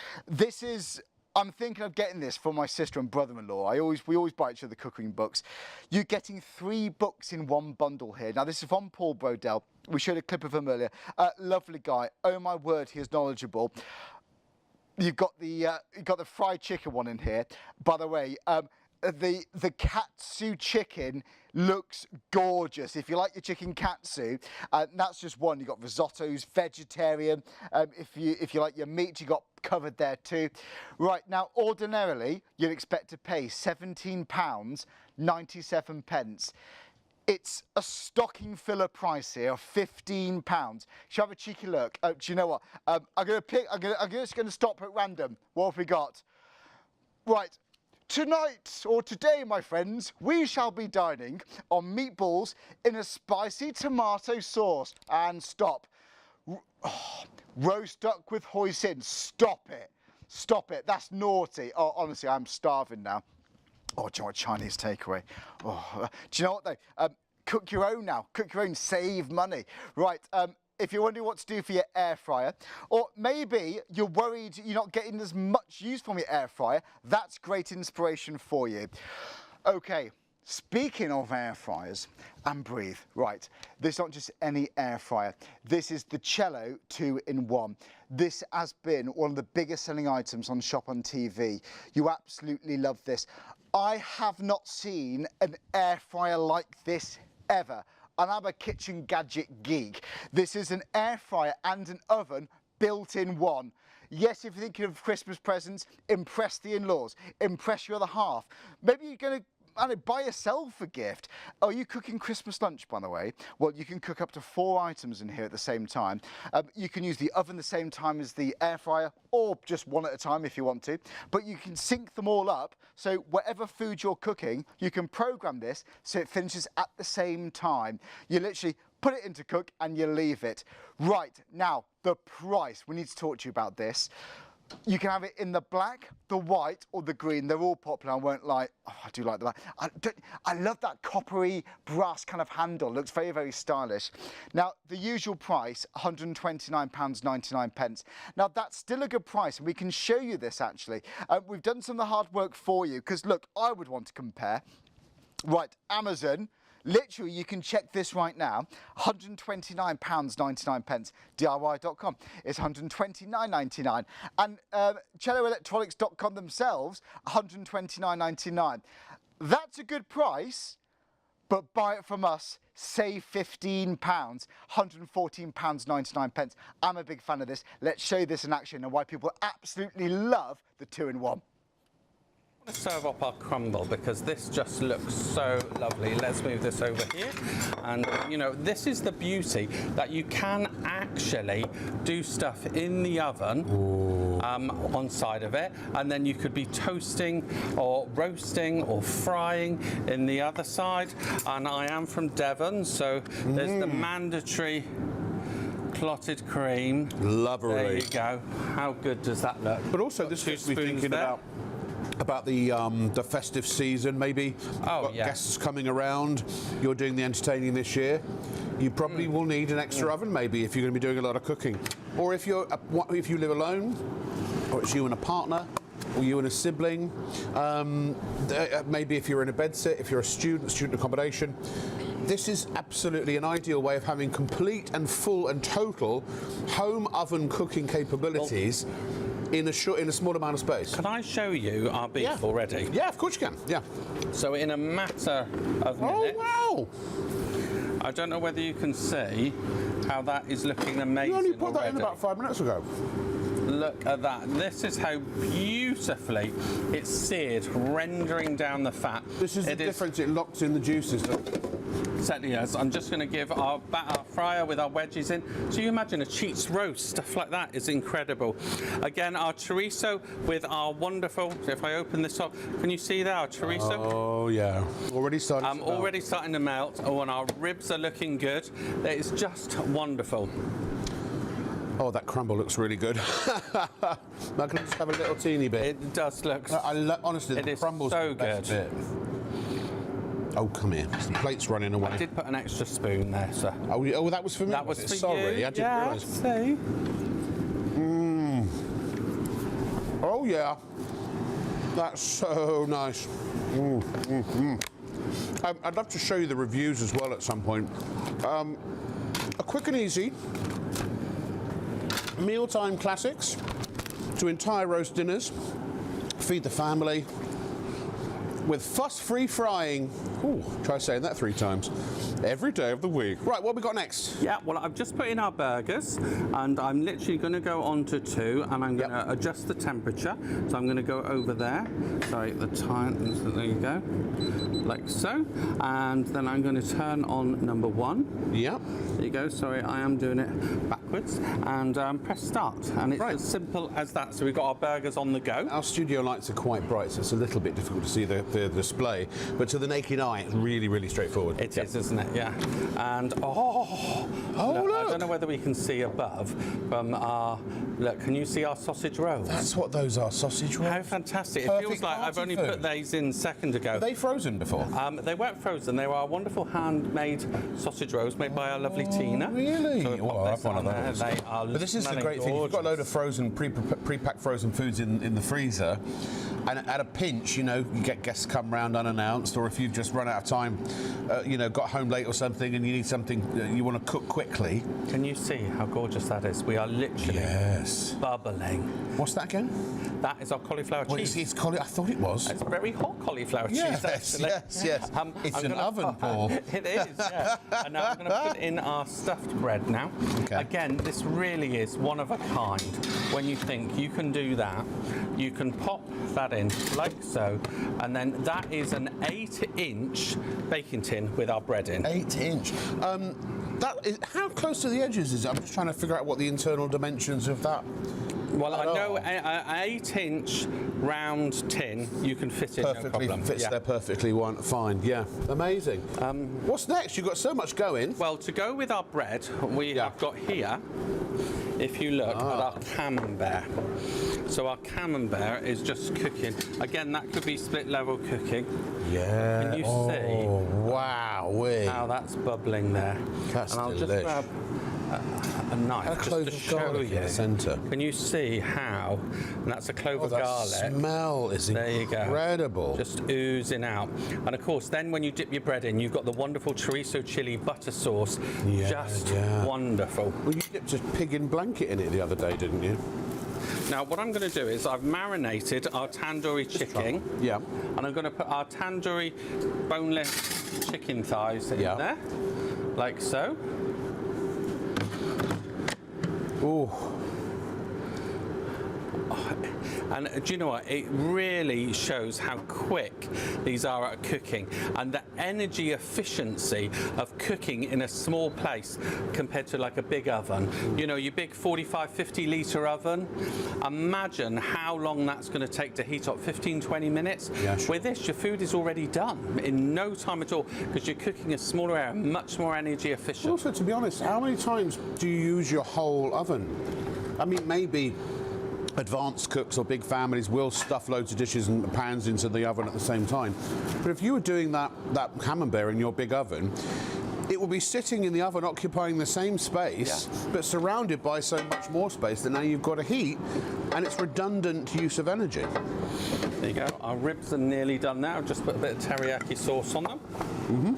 I'm thinking of getting this for my sister and brother-in-law. We always buy each other cooking books. You're getting 3 books in one bundle here. Now, this is from Paul Brodell. We showed a clip of him earlier. Lovely guy. Oh my word, he is knowledgeable. You've got the fried chicken one in here. By the way, the katsu chicken looks gorgeous. If you like your chicken katsu, that's just one. You've got risottos, vegetarian. If you like your meat, you got covered there too. Right, now ordinarily you'd expect to pay £17.97. It's a stocking filler price here of £15. Shall I have a cheeky look? Do you know what? I'm just going to stop at random. What have we got? Right. Tonight, or today, my friends, we shall be dining on meatballs in a spicy tomato sauce. And stop. Roast duck with hoisin. Stop it. Stop it. That's naughty. Oh, honestly, I'm starving now. Oh, do you know what? Chinese takeaway. Oh, do you know what though? Cook your own now. Cook your own. Save money. Right. If you're wondering what to do for your air fryer, or maybe you're worried you're not getting as much use from your air fryer, that's great inspiration for you. Okay, speaking of air fryers, and breathe, right, this is not just any air fryer. This is the Cello 2-in-1. This has been one of the biggest selling items on ShopOnTV. You absolutely love this. I have not seen an air fryer like this ever. And I'm a kitchen gadget geek. This is an air fryer and an oven built in one. Yes, if you're thinking of Christmas presents, impress the in-laws, impress your other half. Maybe you're going to buy yourself a gift. Are you cooking Christmas lunch, by the way? Well, you can cook up to 4 items in here at the same time. You can use the oven the same time as the air fryer, or just one at a time if you want to. But you can sync them all up, so whatever food you're cooking, you can program this so it finishes at the same time. You literally put it into cook and you leave it. Right, now, the price. We need to talk to you about this. You can have it in the black, the white, or the green. They're all popular. I won't lie. Oh, I do like the black. I love that coppery brass kind of handle. Looks very, very stylish. Now, the usual price, £129.99. Now, that's still a good price, and we can show you this, actually. We've done some of the hard work for you, because, look, I would want to compare. Right, Amazon. Literally, you can check this right now, £129.99, DIY.com. It's £129.99. And celloelectronics.com themselves, £129.99. That's a good price, but buy it from us, save £15, £114.99. I'm a big fan of this. Let's show you this in action and why people absolutely love the 2-in-1. Serve up our crumble because this just looks so lovely. Let's move this over here, and you know, this is the beauty that you can actually do stuff in the oven on side of it, and then you could be toasting or roasting or frying in the other side. And I am from Devon, so there's the mandatory clotted cream. Lovely. There you go. How good does that look? But also, this is thinking about the festive season, maybe. Guests coming around. You're doing the entertaining this year. You probably will need an extra oven, maybe, if you're going to be doing a lot of cooking. Or if you live alone, or it's you and a partner, or you and a sibling, maybe if you're in a bedsit, if you're a student accommodation, this is absolutely an ideal way of having complete and full and total home oven cooking capabilities in a small amount of space. Can I show you our beef already? Yeah, of course you can. Yeah. So in a matter of minutes. Oh, wow. I don't know whether you can see how that is looking amazing. You only put that in already. about 5 minutes ago. Look at that. This is how beautifully it's seared, rendering down the fat. This is the difference. It locks in the juices. Certainly is. I'm just going to give our fryer with our wedges in. So you imagine a cheats roast, stuff like that is incredible. Again, our chorizo with our wonderful, if I open this up, can you see there, our chorizo? Oh, yeah. Already starting to melt. Already starting to melt. Oh, and our ribs are looking good. It's just wonderful. Oh, that crumble looks really good. I can just have a little teeny bit. It does look. Honestly, it the is crumble's so the best good. bit. Oh, come here. The plate's running away. I did put an extra spoon there, sir. Oh, that was for me. That was for Sorry, you. I didn't realise. See? Oh, yeah. That's so nice. I'd love to show you the reviews as well at some point. A quick and easy mealtime classics to entire roast dinners. Feed the family with fuss-free frying. Ooh, try saying that 3 times. Every day of the week. Right, what have we got next? Yeah, well, I've just put in our burgers, and I'm literally going to go on to 2, and I'm going to adjust the temperature. So I'm going to go over there. Sorry, the time. So there you go, like so. And then I'm going to turn on number 1. Yeah. There you go. Sorry, I am doing it backwards. And press start, and it's as simple as that. So we've got our burgers on the go. Our studio lights are quite bright, so it's a little bit difficult to see the display. But to the naked eye, it's really, really straightforward. It is, isn't it? Yeah. And look, I don't know whether we can see above from our. Look, can you see our sausage rolls? That's what those are, sausage rolls. How fantastic! Perfect It feels like I've party only food. put these in a second ago. Were they frozen before? They weren't frozen. They were our wonderful handmade sausage rolls made by our lovely Tina. Really? So we pop I'll have this one of on there. those. They are But this is the smelling great thing. If you've got a load of gorgeous. frozen, pre-packed frozen foods in the freezer, and at a pinch, you know, you get guests come round unannounced, or if you've just run out of time, you know, got home late or something, and you need something you want to cook quickly. Can you see how gorgeous that is? We are literally bubbling. What's that again? That is our cauliflower Well, cheese. it's I thought it was. It's very hot cauliflower Yes, cheese, actually. yes. It's I'm an gonna oven, Paul. It is, yeah. And now I'm going to put in our stuffed bread now. Okay. Again, this really is one of a kind. When you think you can do that, you can pop that in like so, and then that is an 8-inch baking tin with our bread in. 8-inch. How close to the edges is it? I'm just trying to figure out what the internal dimensions of that. Well, I know an 8-inch round tin you can fit in, no problem. Fits there perfectly. Fine. Yeah. Amazing. What's next? You've got so much going. Well, to go with our bread, we have got here, if you look at our camembert. So our camembert is just cooking. Again, that could be split level cooking. Yeah. Can you see? Wow. How that's bubbling there. That's and I'll delish. just grab a knife A clove just to of show garlic you. in the centre. Can you see how? And that's a clove of That garlic. smell is There you go. incredible. Just oozing out. And of course, then when you dip your bread in, you've got the wonderful chorizo chili butter sauce. Just wonderful. Well, you dipped a pig in blanket in it the other day, didn't you? Now, what I'm going to do is I've marinated our tandoori chicken. Yeah. And I'm going to put our tandoori boneless chicken thighs in there, like so. Ooh. And do you know what? It really shows how quick these are at cooking and the energy efficiency of cooking in a small place compared to like a big oven. You know, your big 45, 50 litre oven, imagine how long that's going to take to heat up, 15, 20 minutes. Yeah, sure. With this, your food is already done in no time at all because you're cooking a smaller area, much more energy efficient. Also, to be honest, how many times do you use your whole oven? I mean, maybe advanced cooks or big families will stuff loads of dishes and pans into the oven at the same time. But if you were doing that camembert in your big oven, it it will be sitting in the oven occupying the same space, but surrounded by so much more space that now you've got a heat and it's redundant use of energy. There you go. Our ribs are nearly done now. Just put a bit of teriyaki sauce on them.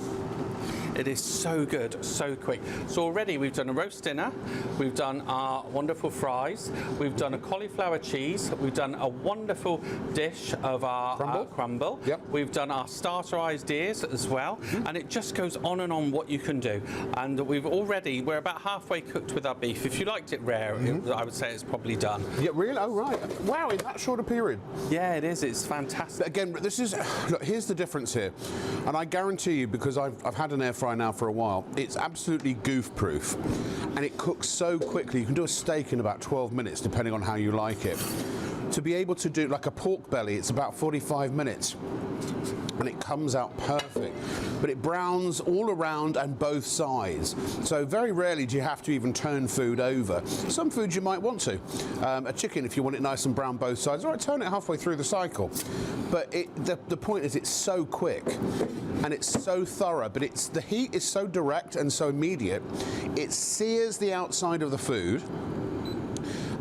It is so good, so quick. So already we've done a roast dinner, we've done our wonderful fries, we've done a cauliflower cheese, we've done a wonderful dish of our crumble. Yep. We've done our starter ideas as well, and it just goes on and on what you can do. And we're about halfway cooked with our beef. If you liked it rare, I would say it's probably done. Yeah, really? Oh, right. Wow, in that short a period. Yeah, it is. It's fantastic. But again, look, here's the difference here. And I guarantee you, because I've had an air fryer now for a while, it's absolutely goof-proof. And it cooks so quickly. You can do a steak in about 12 minutes, depending on how you like it. To be able to do like a pork belly, it's about 45 minutes. And it comes out perfect. But it browns all around and both sides. So very rarely do you have to even turn food over. Some foods you might want to. A chicken, if you want it nice and brown both sides, all right, turn it halfway through the cycle. But the point is it's so quick and it's so thorough, but the heat is so direct and so immediate, it sears the outside of the food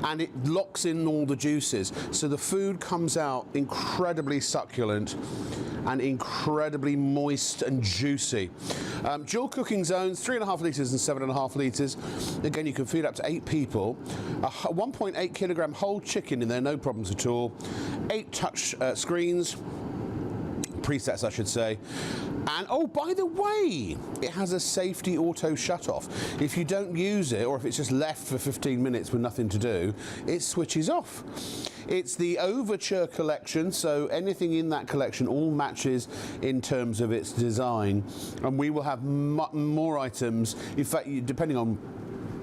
and it locks in all the juices. So the food comes out incredibly succulent and incredibly moist and juicy. Dual cooking zones, 3.5 litres and 7.5 litres. Again, you can feed up to 8 people. A 1.8 kilogram whole chicken in there, no problems at all. 8 touch screens. Presets, I should say. And oh, by the way, it has a safety auto shut-off. If you don't use it, or if it's just left for 15 minutes with nothing to do, it switches off. It's the Overture collection, so anything in that collection all matches in terms of its design. And we will have more items. In fact, depending on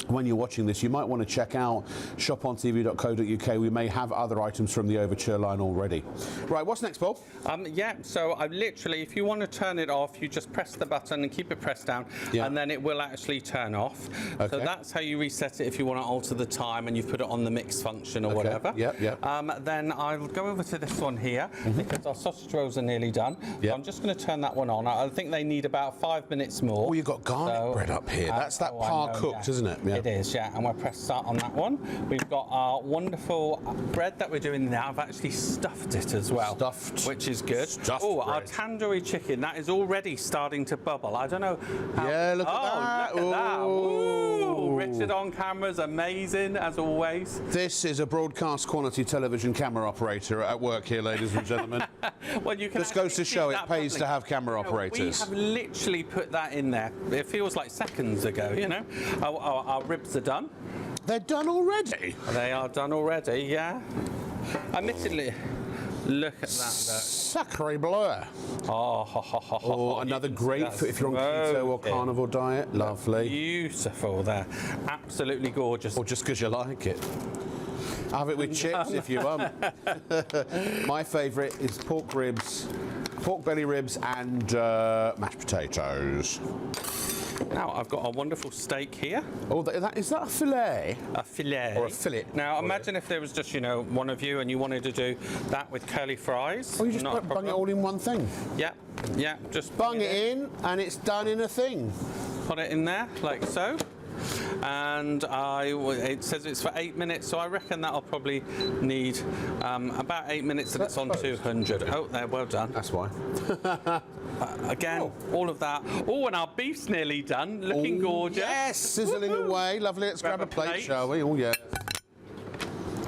when you're watching this, you might want to check out ShopOnTV.co.uk. We may have other items from the Overture line already. Right, what's next, Paul? Yeah, so I literally, if you want to turn it off, you just press the button and keep it pressed down, and then it will actually turn off. Okay. So that's how you reset it if you want to alter the time and you've put it on the mix function or whatever. Then I'll go over to this one here because our sausage rolls are nearly done. So I'm just going to turn that one on. I think they need about 5 minutes more. Oh, you've got garlic bread up here. That's that par cooked, isn't it? It is, yeah, and we'll press start on that one. We've got our wonderful bread that we're doing now. I've actually stuffed it as well. Stuffed. Which is good. Oh, our tandoori chicken, that is already starting to bubble. I don't know how... Yeah, look at that. Look at that. Ooh, Richard on camera's amazing, as always. This is a broadcast quality television camera operator at work here, ladies and gentlemen. Well, you can this goes to show it pays to have camera operators. We have literally put that in there. It feels like seconds ago, you know. Our ribs are done. They're done already? They are done already, yeah. Admittedly, look at that. Sacre bleu. Oh, another great if you're on keto or carnivore diet. Lovely. Beautiful there. Absolutely gorgeous. Or just because you like it. Have it with chips if you want. My favourite is pork belly ribs and mashed potatoes. Now, I've got a wonderful steak here. Oh, is that a fillet? A fillet. Or a fillet. Now, imagine if there was just, one of you and you wanted to do that with curly fries. Oh, you just bung it all in one thing? Yeah, just bung it in and it's done in a thing. Put it in there, like so. And it says it's for 8 minutes, so I reckon that'll probably need about 8 minutes and it's on 200. Oh, there, well done. That's why. Again, all of that. Oh, and our beef's nearly done, looking gorgeous. Yes, sizzling away. Lovely. Let's grab a plate, shall we? Oh, yeah.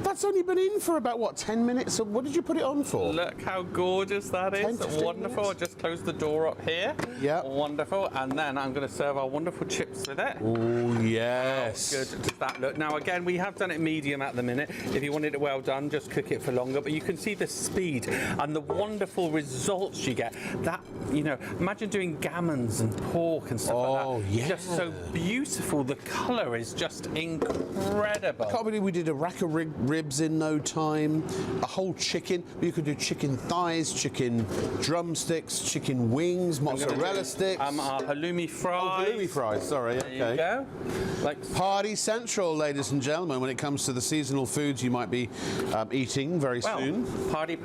That's only been in for about, what, 10 minutes? What did you put it on for? Look how gorgeous that is. Wonderful. I'll just close the door up here. Yeah. Wonderful. And then I'm going to serve our wonderful chips with it. Oh, yes. How good does that look? Now, again, we have done it medium at the minute. If you wanted it well done, just cook it for longer. But you can see the speed and the wonderful results you get. That, imagine doing gammons and pork and stuff like that. Oh, yeah. Just so beautiful. The colour is just incredible. I can't believe we did a rack of ribs ribs in no time, a whole chicken. You could do chicken thighs, chicken drumsticks, chicken wings, mozzarella sticks. Our halloumi fries. Oh, halloumi fries, sorry, There okay. you go. Party central, ladies and gentlemen, when it comes to the seasonal foods you might be eating very soon. Party.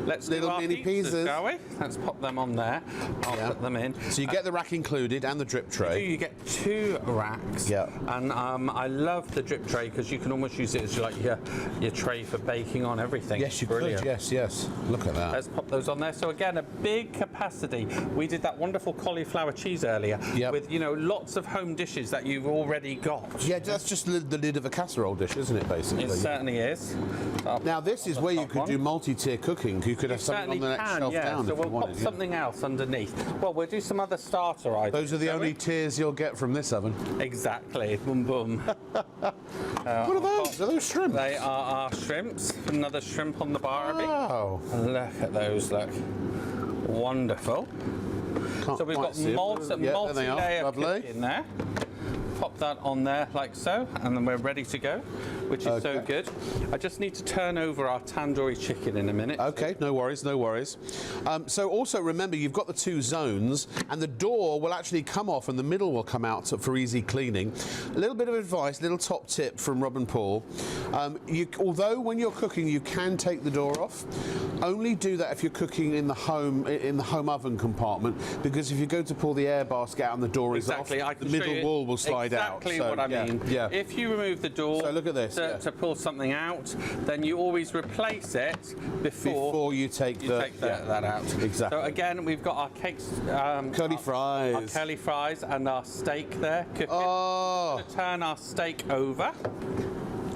Let's Little do our mini pizzas, pizzas. shall we? Let's pop them on there. I'll put them in. So you get the rack included and the drip tray. You get 2 racks. Yeah. And I love the drip tray because you can almost use it as like your tray for baking on everything. Yes, you Brilliant. could. Yes. Look at that. Let's pop those on there. So again, a big capacity. We did that wonderful cauliflower cheese earlier with, you know, lots of home dishes that you've already got. Yeah, that's just the lid of a casserole dish, isn't it, basically? It certainly is. Now, this is where you could do multi-tier cooking. You could have something on the next shelf down so if we'll you wanted. pop something else underneath. Well, we'll do some other starter items. Those are the shall only we? tiers you'll get from this oven. Exactly. Boom, boom. What are those? Are those shrimp? They are our shrimps. Another shrimp on the barbie. Oh. Look at those, look. Wonderful. Can't So we've quite got see 'em. Yeah, there they are. multi-layer Lovely. cooking there. Pop that on there like so, and then we're ready to go, which is so good. I just need to turn over our tandoori chicken in a minute. Okay, no worries. So also remember, you've got the 2 zones, and the door will actually come off and the middle will come out for easy cleaning. A little bit of advice, little top tip from Rob and Paul. Although when you're cooking you can take the door off, only do that if you're cooking in the home oven compartment, because if you go to pull the air basket out and the door is off, I the can show middle you wall will slide out. Exactly what I mean. Yeah. If you remove the door So look at this, to pull something out, then you always replace it before you take that out. Exactly. So again, we've got our cakes, Curly fries. our curly fries, and our steak there cooking. Oh. We're going to turn our steak over.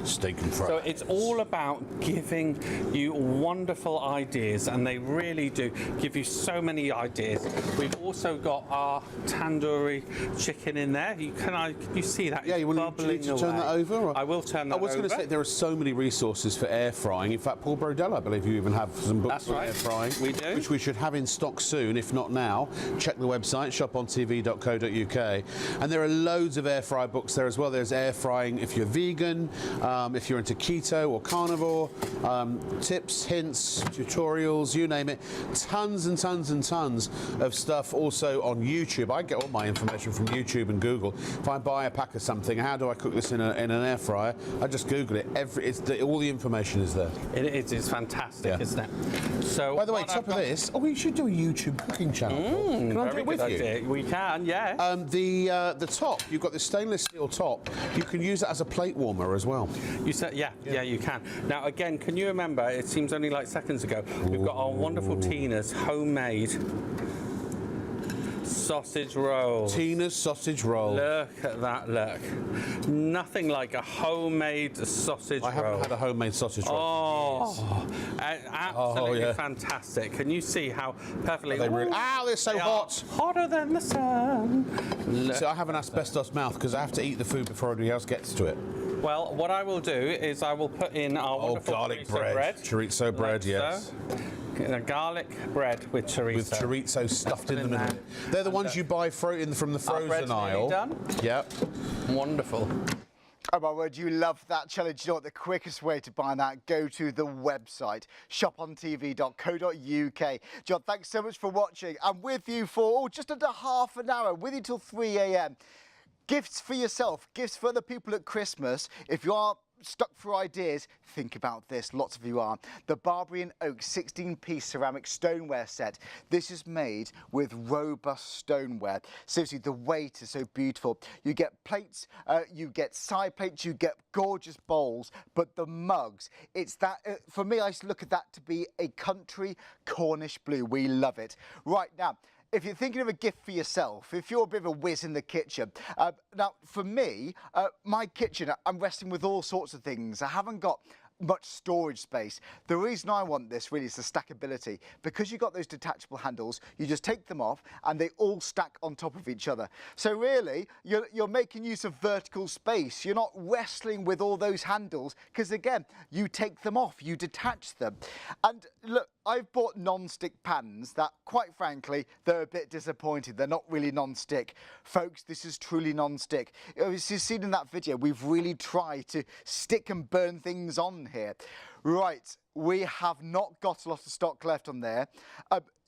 Steak and fries. So it's all about giving you wonderful ideas, and they really do give you so many ideas. We've also got our tandoori chicken in there. Can you see that? Yeah, It's you want bubbling to turn that away. over? Or? I will turn that I was over. going to say there are so many resources for air frying. In fact, Paul Brodell, I believe you even have some books That's for right. air frying. We do. Which we should have in stock soon, if not now. Check the website, shopontv.co.uk. And there are loads of air fry books there as well. There's air frying if you're vegan, if you're into keto or carnivore, tips, hints, tutorials, you name it. Tons and tons and tons of stuff also on YouTube. I get all my information from YouTube and Google. If I buy a pack of something, how do I cook this in an air fryer? I just Google it. All the information is there. It's fantastic, isn't it? So, by the way, top of this, we should do a YouTube cooking channel. Can I do it with you? Idea. We can, yeah. The top, you've got this stainless steel top. You can use it as a plate warmer as well. You said, yeah, you can. Now, again, can you remember? It seems only like seconds ago. We've got our wonderful Tina's homemade sausage roll. Tina's sausage roll. Look at that, look. Nothing like a homemade sausage roll. I haven't had a homemade sausage roll. Oh, absolutely fantastic. Can you see how perfectly... they're so hot. Hotter than the sun. So I have an asbestos mouth because I have to eat the food before everybody else gets to it. Well, what I will do is I will put in our wonderful garlic chorizo bread. Chorizo bread, yes. A garlic bread with chorizo. With chorizo stuffed in the middle. there. They're the ones you buy from the Our bread's frozen aisle. nearly done. Yep. Wonderful. Oh my word, you love that challenge. You know what, the quickest way to buy that, go to the website, shopontv.co.uk. John, thanks so much for watching. I'm with you for just under half an hour, with you till 3 a.m. Gifts for yourself, gifts for other people at Christmas. If you are stuck for ideas, think about this. Lots of you are. The Barbary and Oak 16-piece ceramic stoneware set. This is made with robust stoneware. Seriously, the weight is so beautiful. You get plates, you get side plates, you get gorgeous bowls, but the mugs, it's that, for me, I look at that to be a country Cornish blue. We love it. Right now, if you're thinking of a gift for yourself, if you're a bit of a whiz in the kitchen, now for me, my kitchen, I'm wrestling with all sorts of things. I haven't got much storage space. The reason I want this really is the stackability. Because you've got those detachable handles, you just take them off and they all stack on top of each other. So really, you're making use of vertical space. You're not wrestling with all those handles because again, you take them off, you detach them. And look, I've bought non-stick pans that, quite frankly, they're a bit disappointing. They're not really non-stick. Folks, this is truly non-stick. As you've seen in that video, we've really tried to stick and burn things on here. Right, we have not got a lot of stock left on there.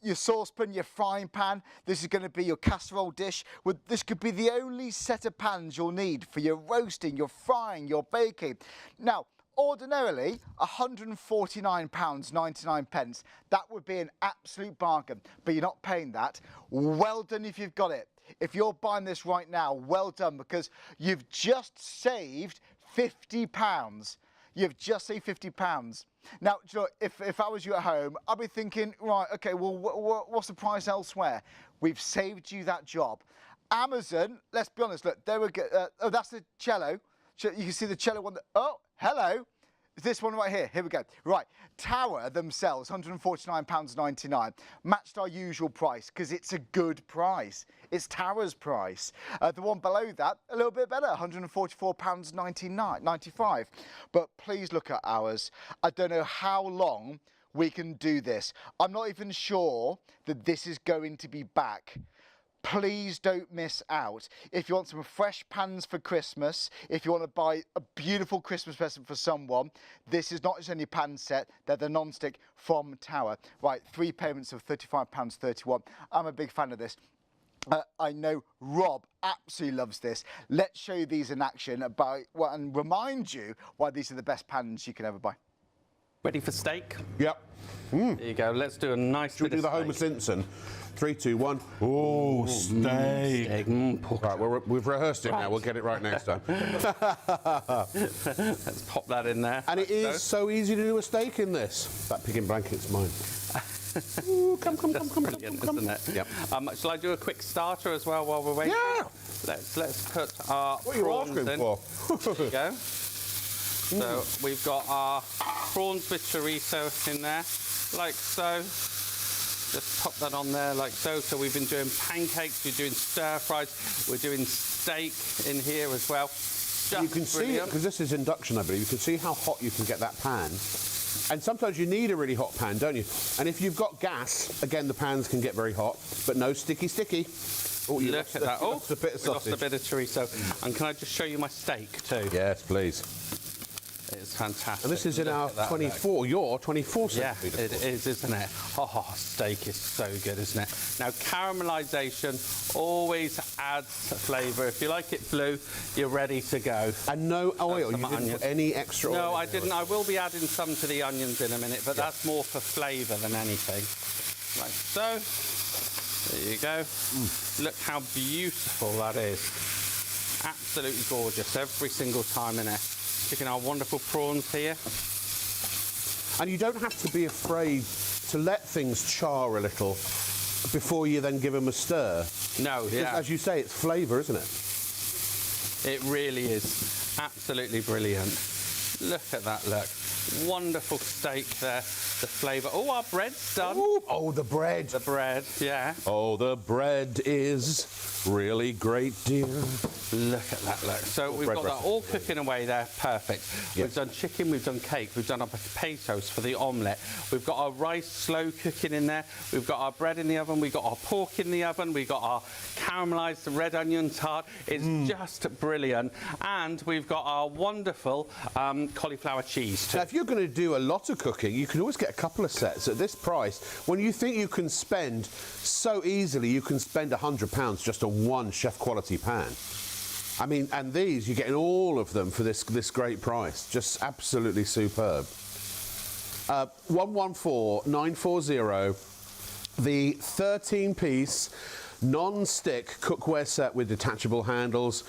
Your saucepan, your frying pan, this is going to be your casserole dish. This could be the only set of pans you'll need for your roasting, your frying, your baking. Now, ordinarily, £149.99, that would be an absolute bargain, but you're not paying that. Well done if you've got it. If you're buying this right now, well done, because you've just saved £50. You've just saved £50. Now, you know, if I was you at home, I'd be thinking, right, okay, well, what's the price elsewhere? We've saved you that job. Amazon, let's be honest, look, there we go. Oh, that's the cello. You can see the cello one. Oh, hello. This one right here. Here we go. Right. Tower themselves, £149.99. Matched our usual price because it's a good price. It's Tower's price. The one below that, a little bit better, £144.95. But please look at ours. I don't know how long we can do this. I'm not even sure that this is going to be back. Please don't miss out. If you want some fresh pans for Christmas, if you want to buy a beautiful Christmas present for someone, this is not just any pan set, they're the non-stick from Tower. Right, 3 payments of £35.31. I'm a big fan of this. I know Rob absolutely loves this. Let's show you these in action and remind you why these are the best pans you can ever buy. Ready for steak? Yep. There you go. Let's do a nice Should we do the Homer Simpson? 3, 2, 1. Oh, steak. Right, we've rehearsed it now. We'll get it right next time. Let's pop that in there. And it is so easy to do a steak in this. That pig in blanket's mine. Ooh, come. Brilliant, isn't it? Yep. Shall I do a quick starter as well while we're waiting? Yeah. Let's put our What are you prawns asking in. for? There we go. So we've got our prawns with chorizo in there, like so. Just pop that on there like so. So we've been doing pancakes, we're doing stir fries, we're doing steak in here as well. Just You can see it, because this is induction, I believe. You can see how hot you can get that pan. And sometimes you need a really hot pan, don't you? And if you've got gas, again, the pans can get very hot, but no sticky. Oh, you Look at that. Oh, lost a bit of we lost sausage. a bit of chorizo. And can I just show you my steak too? Yes, please. It's fantastic. And this is in Look our at that, 24, your 24 Yeah, centimetre. it is, isn't it? Oh, steak is so good, isn't it? Now, caramelisation always adds flavour. If you like it blue, you're ready to go. And no oil, you some didn't onions. put any extra oil. No, I didn't. I will be adding some to the onions in a minute, but that's more for flavour than anything. Like so. There you go. Look how beautiful that is. Absolutely gorgeous every single time in it. Sticking our wonderful prawns here. And you don't have to be afraid to let things char a little before you then give them a stir. No, yeah. As you say, it's flavour, isn't it? It really is. Absolutely brilliant. Look at that, look. Wonderful steak there. The flavour. Oh, our bread's done. Ooh, oh, the bread. The bread, yeah. Oh, the bread is really great, dear. Look at that, look. So we've bread got that recipe. all cooking away there, perfect. Yeah. We've done chicken, we've done cake, we've done our potatoes for the omelette. We've got our rice slow cooking in there. We've got our bread in the oven, we've got our pork in the oven, we've got our caramelised red onion tart. It's just brilliant. And we've got our wonderful cauliflower cheese too. Now, if you're going to do a lot of cooking, you can always get a couple of sets at this price. When you think you can spend so easily, you can spend £100 just on one chef quality pan. I mean, and these, you're getting all of them for this great price. Just absolutely superb. 114940, the 13-piece non-stick cookware set with detachable handles.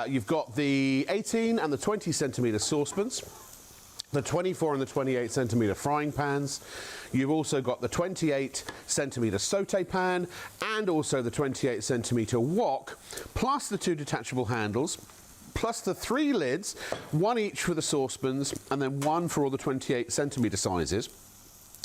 You've got the 18 and the 20 centimetre saucepans, the 24 and the 28 centimetre frying pans. You've also got the 28 centimetre saute pan and also the 28 centimetre wok, plus the 2 detachable handles, plus the 3 lids, 1 each for the saucepans and then 1 for all the 28 centimetre sizes,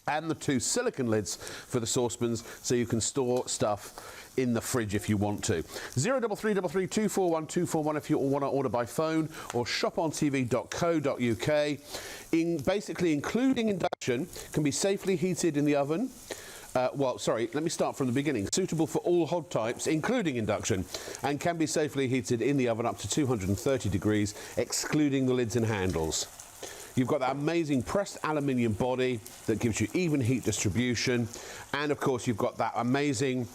and the 2 silicone lids for the saucepans, so you can store stuff in the fridge if you want to. 03333 241 241 if you want to order by phone, or shopontv.co.uk. Basically, including induction, can be safely heated in the oven. Well, sorry, let me start from the beginning. Suitable for all hob types, including induction, and can be safely heated in the oven up to 230 degrees, excluding the lids and handles. You've got that amazing pressed aluminium body that gives you even heat distribution. And of course, you've got that amazing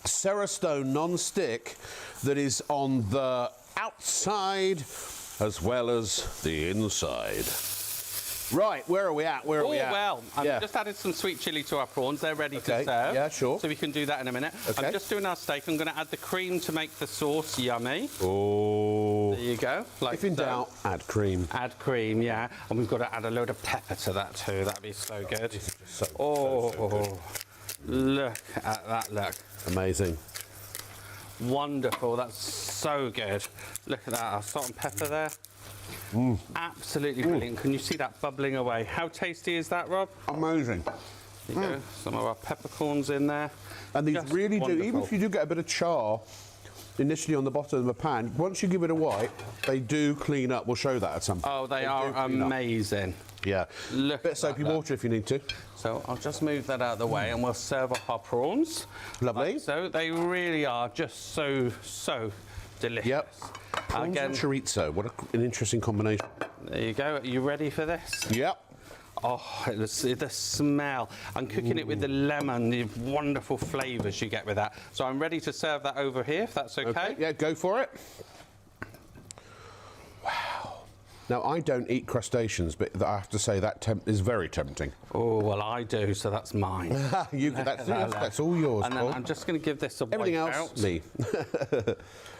Cerastone non-stick that is on the outside as well as the inside. Right, where are we at? Where are we at? Well, I've just added some sweet chilli to our prawns. They're ready to serve. Yeah, sure. So we can do that in a minute. Okay. I'm just doing our steak. I'm going to add the cream to make the sauce yummy. Oh. There you go. Like If in so. doubt, add cream. Add cream, yeah. And we've got to add a load of pepper to that too. That'd be so good. Look at that, look. Amazing. Wonderful, that's so good. Look at that, our salt and pepper there. Absolutely brilliant. Can you see that bubbling away? How tasty is that, Rob? Amazing. There you go. Some of our peppercorns in there. And these Just really do, even wonderful. if you do get a bit of char initially on the bottom of the pan, once you give it a wipe, they do clean up. We'll show that at some point. Oh, they do are clean up. amazing. Yeah. Look Bit at soapy that. water if you need to. So I'll just move that out of the way and we'll serve up our prawns. Lovely. Like so they really are just so delicious. Yep. Prawns Again, and chorizo. What an interesting combination. there you go. Are you ready for this? Yep. Oh, the smell. I'm cooking it with the lemon, the wonderful flavours you get with that. So I'm ready to serve that over here, if that's okay. Yeah, go for it. Wow. Now, I don't eat crustaceans, but I have to say that is very tempting. Oh, well, I do, so that's mine. That's all yours, And then Paul. I'm just going to give this a Everything wipe else, out. me.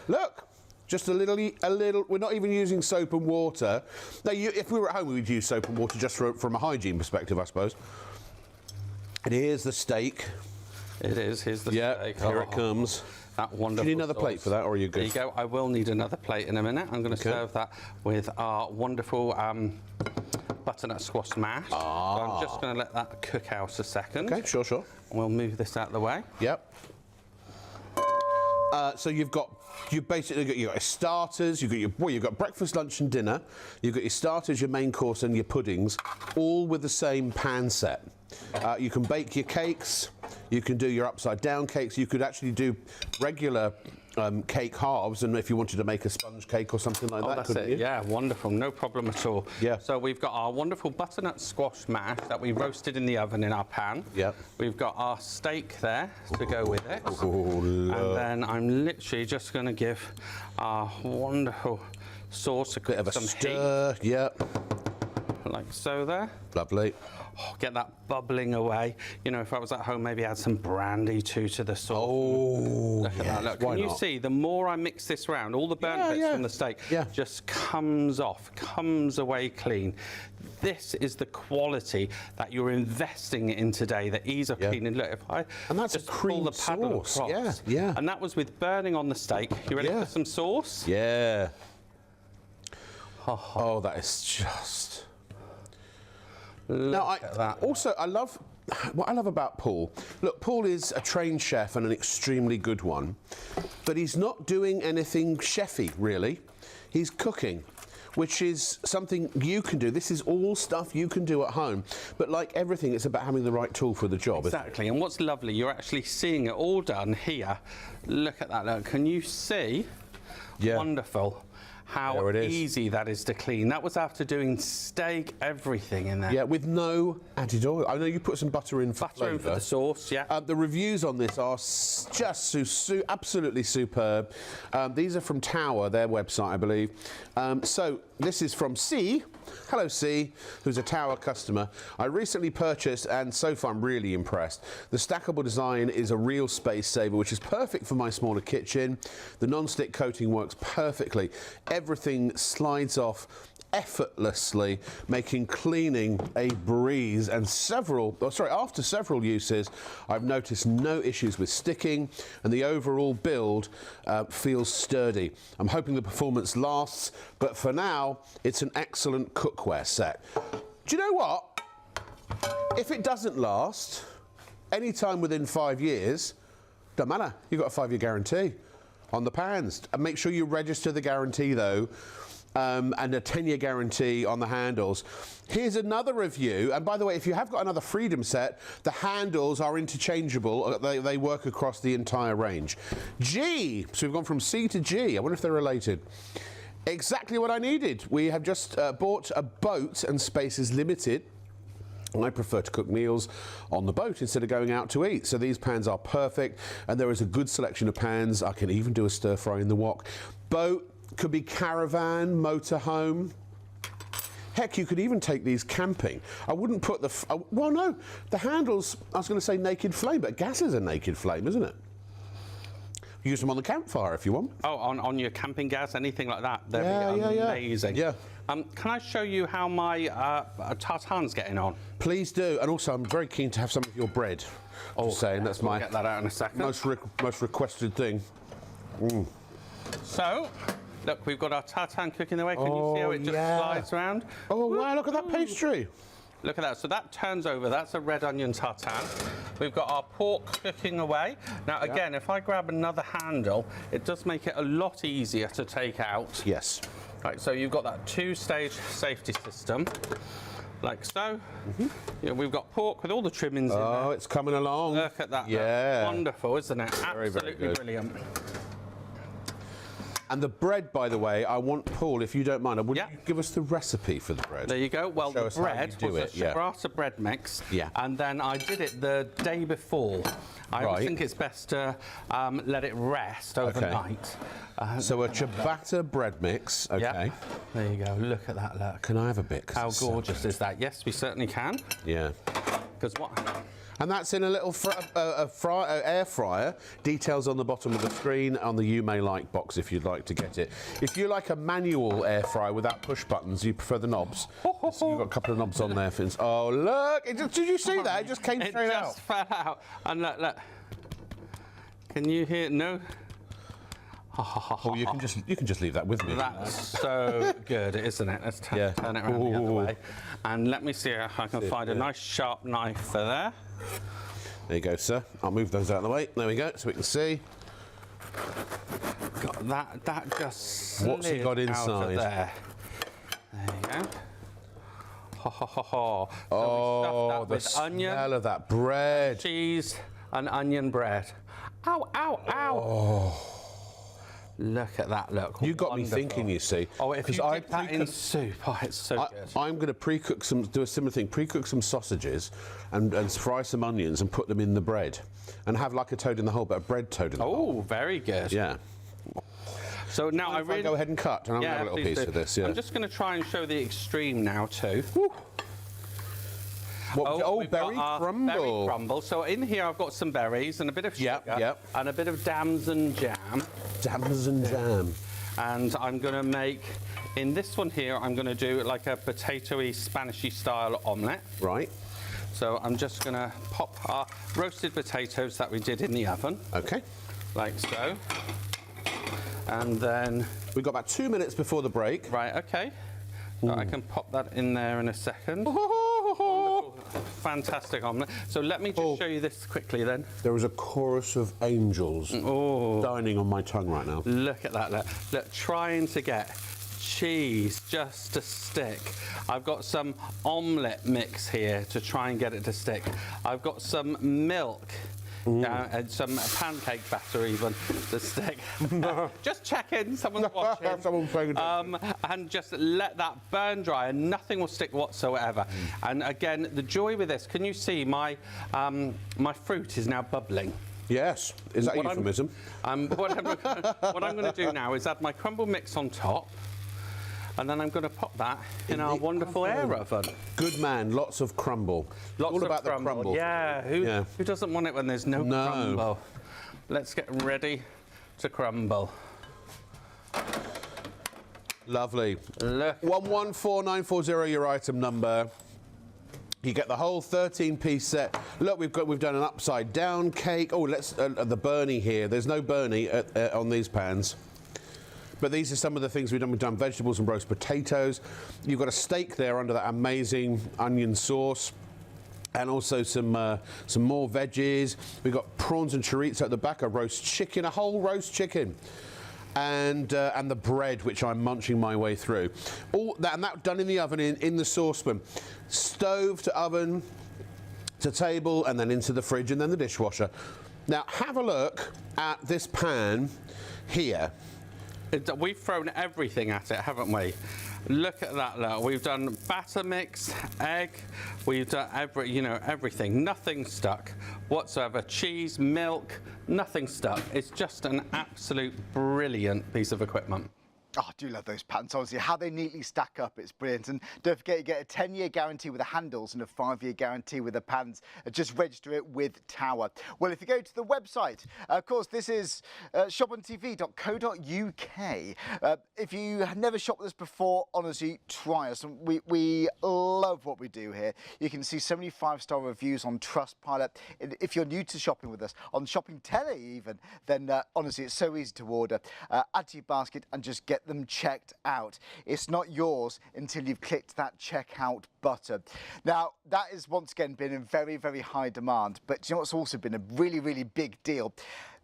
Look, just a little. We're not even using soap and water. Now, if we were at home, we would use soap and water just from a hygiene perspective, I suppose. And here's the steak. It is. Here's the Yeah, steak. here it comes. That wonderful. Do you need another plate sauce. for that, or are you good? There you go. I will need another plate in a minute. I'm going to serve that with our wonderful butternut squash mash. So I'm just going to let that cook out a second. Okay, sure. And we'll move this out of the way. Yep. So you've basically got your starters, you've got breakfast, lunch and dinner, you've got your starters, your main course and your puddings, all with the same pan set. You can bake your cakes, you can do your upside down cakes, you could actually do regular cake halves, and if you wanted to make a sponge cake or something like that, That's couldn't it. you? Yeah, wonderful. No problem at all. Yeah. So we've got our wonderful butternut squash mash that we roasted in the oven in our pan. Yep. We've got our steak there to go with it. Oh, And then I'm literally just going to give our wonderful sauce a bit of a some stir, yep. heat, like so there. Lovely. Oh, get that bubbling away. You know, if I was at home, maybe add some brandy too to the sauce. Oh, Look at that. Look, why can you not? see, the more I mix this round, all the burnt bits from the steak just comes off, comes away clean. This is the quality that you're investing in today, the ease of cleaning. Look, if I And that's a just cream pull the paddle sauce. across, Yeah. and that was with burning on the steak. You ready for some sauce? Yeah. Oh, that is just... Now, I love what I love about Paul. Look, Paul is a trained chef and an extremely good one, but he's not doing anything chefy, really. He's cooking, which is something you can do. This is all stuff you can do at home. But like everything, it's about having the right tool for the job. Exactly, and what's lovely, you're actually seeing it all done here. Look at that, look. Can you see? Yeah. Wonderful. How easy that is to clean. That was after doing steak, everything in there. Yeah, with no added oil. I know you put some butter in for Butter in for the sauce, yeah. The reviews on this are just absolutely superb. These are from Tower, their website, I believe. So this is from C. Hello, C, who's a Tower customer. I recently purchased, and so far I'm really impressed. The stackable design is a real space saver, which is perfect for my smaller kitchen. The non-stick coating works perfectly. Everything slides off effortlessly, making cleaning a breeze. And after several uses, I've noticed no issues with sticking, and the overall build feels sturdy. I'm hoping the performance lasts, but for now, it's an excellent cookware set. Do you know what? If it doesn't last, any time within 5 years, don't matter. You've got a 5-year guarantee on the pans. And make sure you register the guarantee, though. And a 10-year guarantee on the handles. Here's another review, and by the way, if you have got another Freedom set, the handles are interchangeable. They work across the entire range. G, so we've gone from C to G. I wonder if they're related. Exactly what I needed. We have just bought a boat and space is limited. I prefer to cook meals on the boat instead of going out to eat. So these pans are perfect, and there is a good selection of pans. I can even do a stir fry in the wok. Boat, could be caravan, motorhome. Heck, you could even take these camping. I wouldn't put the, well no, the handles, I was going to say naked flame, but gas is a naked flame, isn't it? Use them on the campfire if you want. Oh, on your camping gas, anything like that. They'd be amazing. Yeah. Can I show you how my tartane's getting on? Please do. And also, I'm very keen to have some of your bread. Just saying, that's We'll my get that out in a second. most requested thing. Mm. So, look, we've got our tartane cooking away. Can you see how it just slides around? Oh, wow, look at that pastry. Look at that. So that turns over. That's a red onion tartane. We've got our pork cooking away. Now, again, if I grab another handle, it does make it a lot easier to take out. Yes. Right, so you've got that two-stage safety system, like so. Yeah, we've got pork with all the trimmings in there. Oh, it's coming along. Look at that. Yeah. Wonderful, isn't it? Very, Absolutely very good. brilliant. And the bread, by the way, I want, Paul, if you don't mind, would you give us the recipe for the bread? There you go. Well, Show the us how bread you do was it, a strata bread mix, and then I did it the day before. I always think it's best to let it rest overnight. So a ciabatta bread mix, okay. There you go. Look at that, look. Can I have a bit? How gorgeous is that? Yes, we certainly can. Yeah. Because what? And that's in a little air fryer. Details on the bottom of the screen on the You May Like box if you'd like to get it. If you like a manual air fryer without push buttons, you prefer the knobs. So you've got a couple of knobs on there. Oh, look! Did you see that? It just came straight out. It just fell out. And look, look. Can you hear? No. Oh, you can just leave that with me. That's so good, isn't it? Let's turn it around the other way. And let me see if I can find a nice sharp knife for there. There you go, sir. I'll move those out of the way. There we go, so we can see. Got that. That just slid What's he got inside? Out of there. There you go. Ho ho ho ho. So Oh, the with onion, smell of that bread. cheese, and onion bread. Ow, ow, ow. Oh. Look at that, look. You got me thinking, you see. Oh, if you dip that in soup, oh, it's so good. I'm going to pre-cook do a similar thing, pre-cook some sausages and fry some onions and put them in the bread and have like a toad in the hole, but a bread toad in the hole. Oh, very good. Yeah. So now I really... go ahead and cut and I'll have a little piece of this, I'm just going to try and show the extreme now too. What, berry crumble. Berry crumble. So in here I've got some berries and a bit of sugar and a bit of damson jam. Damson jam. And I'm going to make, in this one here, I'm going to do like a potato-y, Spanish-y style omelette. Right. So I'm just going to pop our roasted potatoes that we did in the oven. Okay. Like so. And then... We've got about 2 minutes before the break. Right, okay. So I can pop that in there in a second. Fantastic omelette. So let me just show you this quickly then. There is a chorus of angels dining on my tongue right now. Look at that. Look, trying to get cheese just to stick. I've got some omelette mix here to try and get it to stick. I've got some milk. And some pancake batter even to stick. Just checking, someone's watching. Someone's paying attention. And just let that burn dry and nothing will stick whatsoever. And again, the joy with this, can you see my fruit is now bubbling? Yes. Is that a euphemism? What I'm going to do now is add my crumble mix on top. And then I'm going to pop that in our wonderful air oven. Good man, lots of crumble. Lots all of about crumble. the crumble. Yeah, who doesn't want it when there's no crumble? Let's get ready to crumble. Lovely. Look. 114940, your item number. You get the whole 13-piece set. Look, we've done an upside down cake. Oh, let's the Bernie here. There's no Bernie on these pans. But these are some of the things we've done. We've done vegetables and roast potatoes. You've got a steak there under that amazing onion sauce. And also some more veggies. We've got prawns and chorizo at the back, a roast chicken, a whole roast chicken. And the bread, which I'm munching my way through. All that, and that done in the oven, in the saucepan. Stove to oven, to table, and then into the fridge, and then the dishwasher. Now, have a look at this pan here. We've thrown everything at it, haven't we? Look at that, look. We've done batter mix, egg, we've done everything. Nothing stuck whatsoever. Cheese, milk, nothing stuck. It's just an absolute brilliant piece of equipment. Oh, I do love those pans, honestly. How they neatly stack up, it's brilliant. And don't forget, you get a 10-year guarantee with the handles and a 5-year guarantee with the pans. Just register it with Tower. Well, if you go to the website, of course, this is shopontv.co.uk. If you have never shopped with us before, honestly, try us. We love what we do here. You can see so many 5-star reviews on Trustpilot. If you're new to shopping with us, on Shopping Telly even, then honestly, it's so easy to order. Add to your basket and just get them checked out. It's not yours until you've clicked that checkout button. Now, that has once again been in very, very high demand, but do you know what's also been a really, really big deal?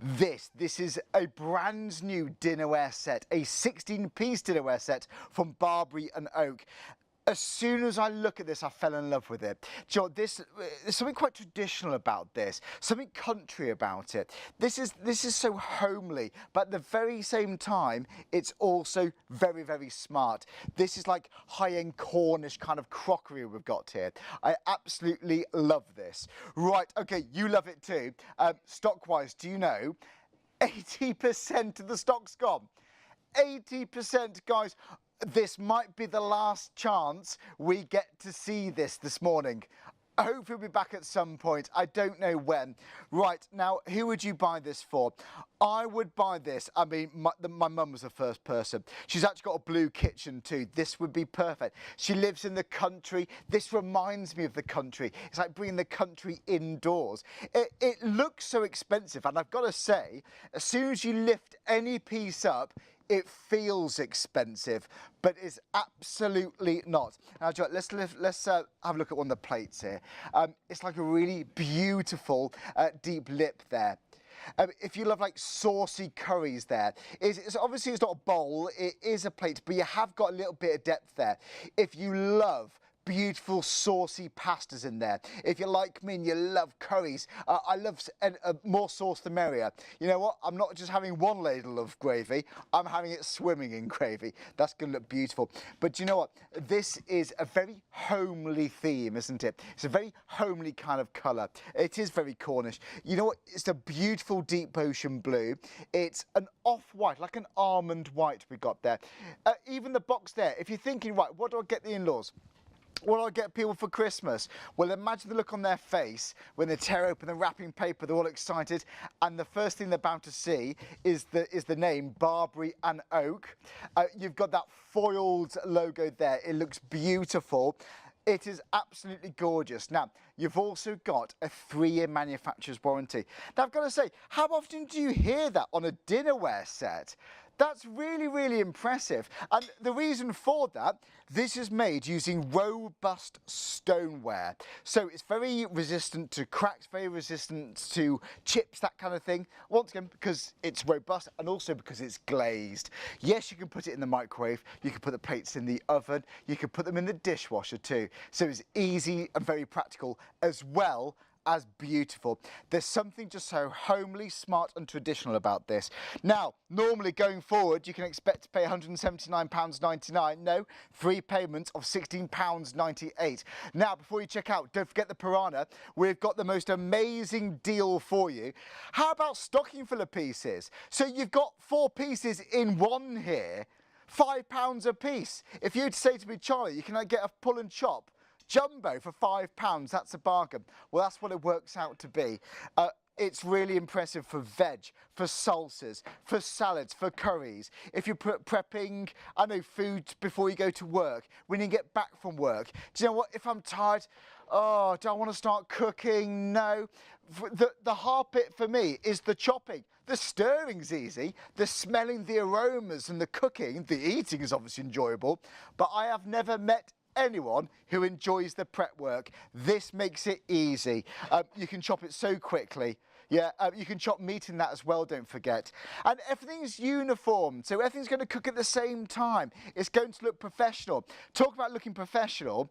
This is a brand new dinnerware set, a 16-piece dinnerware set from Barbary and Oak. As soon as I look at this, I fell in love with it. Do you know, there's something quite traditional about this, something country about it. This is so homely, but at the very same time, it's also very, very smart. This is like high-end Cornish kind of crockery we've got here. I absolutely love this. Right, okay, you love it too. Stock-wise, do you know, 80% of the stock's gone. 80%, guys. This might be the last chance we get to see this morning. Hopefully we'll be back at some point. I don't know when. Right, now, who would you buy this for? I would buy this. I mean, my mum was the first person. She's actually got a blue kitchen too. This would be perfect. She lives in the country. This reminds me of the country. It's like bringing the country indoors. It looks so expensive, and I've got to say, as soon as you lift any piece up, it feels expensive, but it's absolutely not. Now, Joe, let's have a look at one of the plates here. It's like a really beautiful deep lip there. If you love like saucy curries there, it's obviously it's not a bowl, it is a plate, but you have got a little bit of depth there. If you love beautiful saucy pastas in there. If you're like me and you love curries, I love more sauce the merrier. You know what? I'm not just having one ladle of gravy, I'm having it swimming in gravy. That's going to look beautiful. But you know what? This is a very homely theme, isn't it? It's a very homely kind of colour. It is very Cornish. You know what? It's a beautiful deep ocean blue. It's an off-white, like an almond white we got there. Even the box there, if you're thinking, right, what do I get the in-laws? What do I get people for Christmas? Well, imagine the look on their face when they tear open the wrapping paper, they're all excited, and the first thing they're bound to see is the name Barbary and Oak. You've got that foiled logo there. It looks beautiful. It is absolutely gorgeous. Now, you've also got a 3-year manufacturer's warranty. Now, I've got to say, how often do you hear that on a dinnerware set? That's really, really impressive. And the reason for that, this is made using robust stoneware. So it's very resistant to cracks, very resistant to chips, that kind of thing. Once again, because it's robust and also because it's glazed. Yes, you can put it in the microwave. You can put the plates in the oven. You can put them in the dishwasher too. So it's easy and very practical as well as beautiful. There's something just so homely, smart and traditional about this. Now, normally going forward, you can expect to pay £179.99. No, 3 payments of £16.98. Now, before you check out, don't forget the Piranha. We've got the most amazing deal for you. How about stocking filler pieces? So you've got 4 pieces in one here, £5 a piece. If you'd say to me, Charlie, you can get a pull and chop jumbo for £5, that's a bargain. Well, that's what it works out to be. It's really impressive for veg, for salsas, for salads, for curries. If you're prepping, I know, food before you go to work, when you get back from work. Do you know what? If I'm tired, oh, do I want to start cooking? No. The hard bit for me is the chopping. The stirring's easy, the smelling, the aromas and the cooking, the eating is obviously enjoyable, but I have never met anyone who enjoys the prep work. This makes it easy. You can chop it so quickly. Yeah, you can chop meat in that as well, don't forget. And everything's uniform, so everything's going to cook at the same time. It's going to look professional. Talk about looking professional.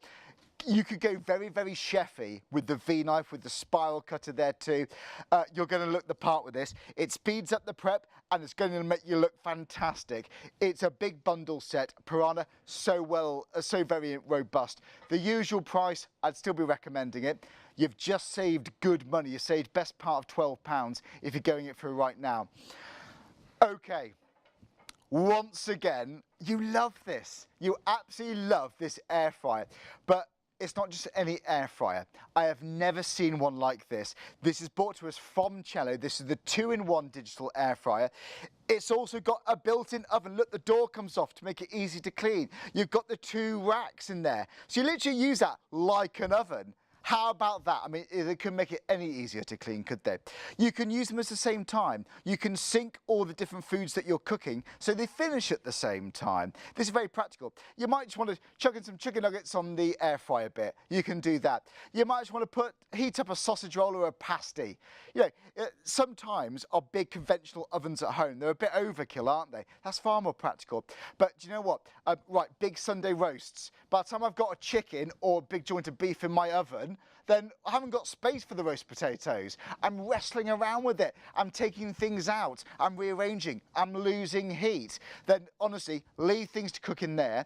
You could go very, very chefy with the V-knife, with the spiral cutter there too. You're going to look the part with this. It speeds up the prep and it's going to make you look fantastic. It's a big bundle set. Piranha, so very robust. The usual price, I'd still be recommending it. You've just saved good money. You saved best part of £12 if you're going it for right now. Okay. Once again, you love this. You absolutely love this air fryer. But it's not just any air fryer. I have never seen one like this. This is brought to us from Cello. This is the 2-in-1 digital air fryer. It's also got a built-in oven. Look, the door comes off to make it easy to clean. You've got the 2 racks in there. So you literally use that like an oven. How about that? I mean, they couldn't make it any easier to clean, could they? You can use them at the same time. You can sync all the different foods that you're cooking so they finish at the same time. This is very practical. You might just want to chuck in some chicken nuggets on the air fryer bit. You can do that. You might just want to heat up a sausage roll or a pasty. You know, sometimes our big conventional ovens at home, they're a bit overkill, aren't they? That's far more practical. But do you know what? Right, big Sunday roasts. By the time I've got a chicken or a big joint of beef in my oven, then I haven't got space for the roast potatoes. I'm wrestling around with it. I'm taking things out. I'm rearranging. I'm losing heat. Then honestly, leave things to cook in there.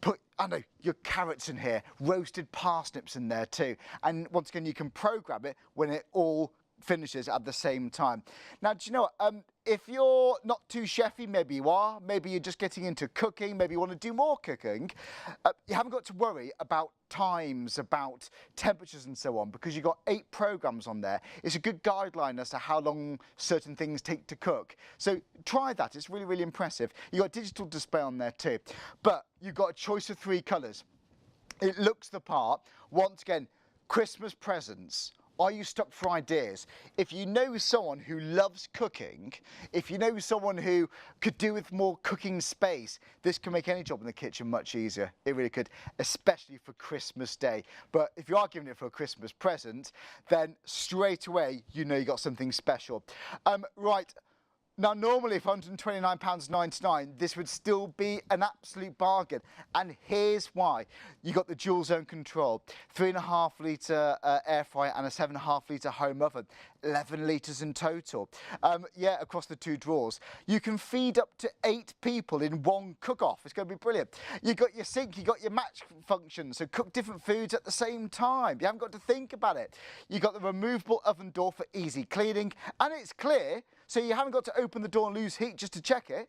Put, I know, your carrots in here, roasted parsnips in there too. And once again, you can program it when it all finishes at the same time. Now, do you know what? If you're not too chefy, maybe you are, maybe you're just getting into cooking, maybe you want to do more cooking, you haven't got to worry about times, about temperatures and so on, because you've got 8 programs on there. It's a good guideline as to how long certain things take to cook. So try that. It's really, really impressive. You've got a digital display on there too, but you've got a choice of 3 colours. It looks the part. Once again, Christmas presents. Are you stuck for ideas? If you know someone who loves cooking, if you know someone who could do with more cooking space, this can make any job in the kitchen much easier. It really could, especially for Christmas Day. But if you are giving it for a Christmas present, then straight away, you know you got something special. Right. Now, normally for £129.99, this would still be an absolute bargain. And here's why. You got the dual zone control, 3.5 litre air fryer and a 7.5 litre home oven, 11 litres in total. Yeah, across the 2 drawers. You can feed up to 8 people in one cook-off. It's going to be brilliant. You got your sink, you got your match function, so cook different foods at the same time. You haven't got to think about it. You got the removable oven door for easy cleaning, and it's clear, so you haven't got to open the door and lose heat just to check it.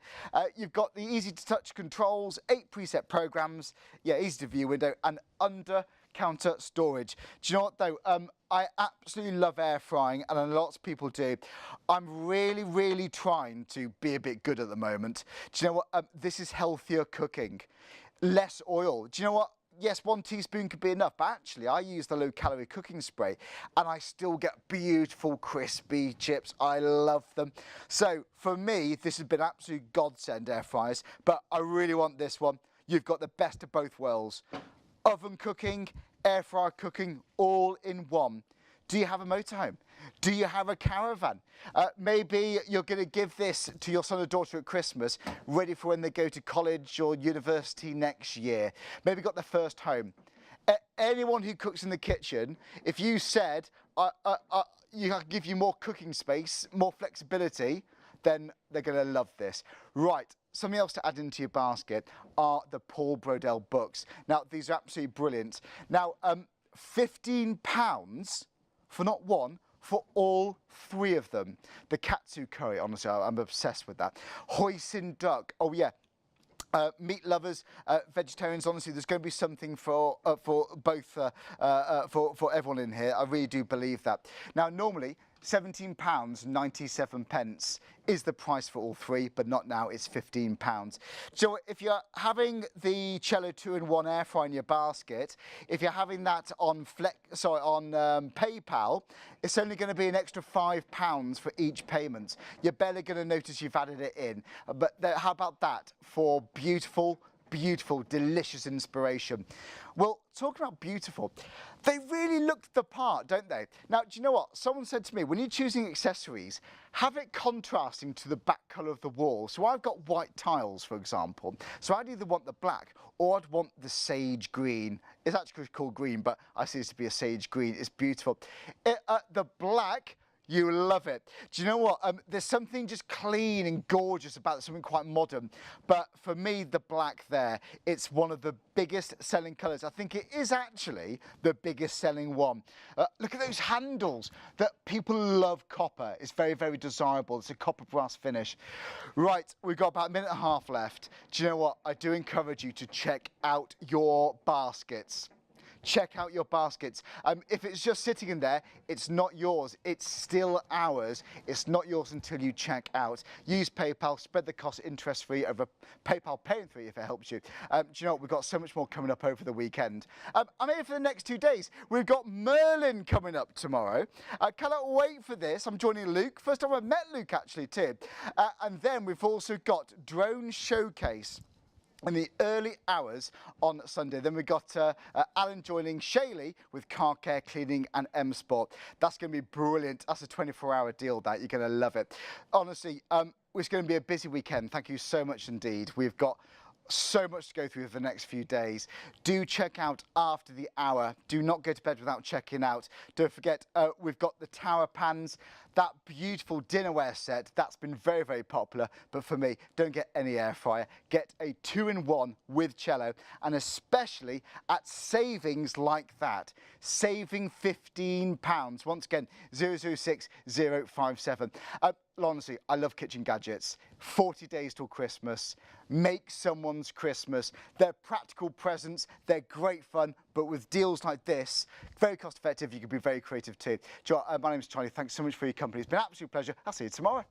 You've got the easy to touch controls, 8 preset programs, yeah, easy to view window, and under counter storage. Do you know what though? I absolutely love air frying, and lots of people do. I'm really, really trying to be a bit good at the moment. Do you know what? This is healthier cooking, less oil. Do you know what? Yes, 1 teaspoon could be enough, but actually I use the low-calorie cooking spray and I still get beautiful crispy chips. I love them. So for me, this has been absolute godsend, air fryers, but I really want this one. You've got the best of both worlds. Oven cooking, air fryer cooking, all in one. Do you have a motorhome? Do you have a caravan? Maybe you're going to give this to your son or daughter at Christmas, ready for when they go to college or university next year. Maybe got their first home. Anyone who cooks in the kitchen, if you said, you can give you more cooking space, more flexibility, then they're going to love this. Right. Something else to add into your basket are the Paul Brodell books. Now, these are absolutely brilliant. Now, £15 for not one, for all 3 of them. The katsu curry, honestly, I'm obsessed with that. Hoisin duck, oh yeah. Meat lovers, vegetarians, honestly, there's going to be something for both, for everyone in here. I really do believe that. Now, normally, £17.97 is the price for all 3, but not now, it's £15. So if you're having the Cello 2-in-1 air fryer in your basket, if you're having that on PayPal, it's only going to be an extra £5 for each payment. You're barely going to notice you've added it in. But how about that for beautiful, beautiful, delicious inspiration? Well, talking about beautiful, They really look the part, don't they? Now, do you know what? Someone said to me, when you're choosing accessories, have it contrasting to the back colour of the wall. So I've got white tiles, for example. So I'd either want the black or I'd want the sage green. It's actually called green, but I see it to be a sage green. It's beautiful. The black, you love it. Do you know what? There's something just clean and gorgeous about it, something quite modern. But for me, the black there, it's one of the biggest selling colours. I think it is actually the biggest selling one. Look at those handles. That people love copper. It's very, very desirable. It's a copper brass finish. Right, we've got about a minute and a half left. Do you know what? I do encourage you to check out your baskets. Check out your baskets. If it's just sitting in there, it's not yours. It's still ours. It's not yours until you check out. Use PayPal, spread the cost interest-free over PayPal paying free if it helps you. Do you know what? We've got so much more coming up over the weekend. I'm here for the next 2 days. We've got Merlin coming up tomorrow. I cannot wait for this. I'm joining Luke. First time I've met Luke actually too. And then we've also got Drone Showcase in the early hours on Sunday. Then we've got Alan joining Shaylee with Car Care, Cleaning and M-Sport. That's going to be brilliant. That's a 24-hour deal, that. You're going to love it. Honestly, it's going to be a busy weekend. Thank you so much indeed. We've got so much to go through for the next few days. Do check out after the hour. Do not go to bed without checking out. Don't forget, we've got the tower pans, that beautiful dinnerware set. That's been very, very popular. But for me, don't get any air fryer. Get a 2-in-1 with cello, and especially at savings like that. Saving £15. Once again, 006057. Honestly, I love kitchen gadgets. 40 days till Christmas. Make someone's Christmas. They're practical presents. They're great fun. But with deals like this, very cost effective, you can be very creative too. My name's Charlie. Thanks so much for your company. It's been an absolute pleasure. I'll see you tomorrow.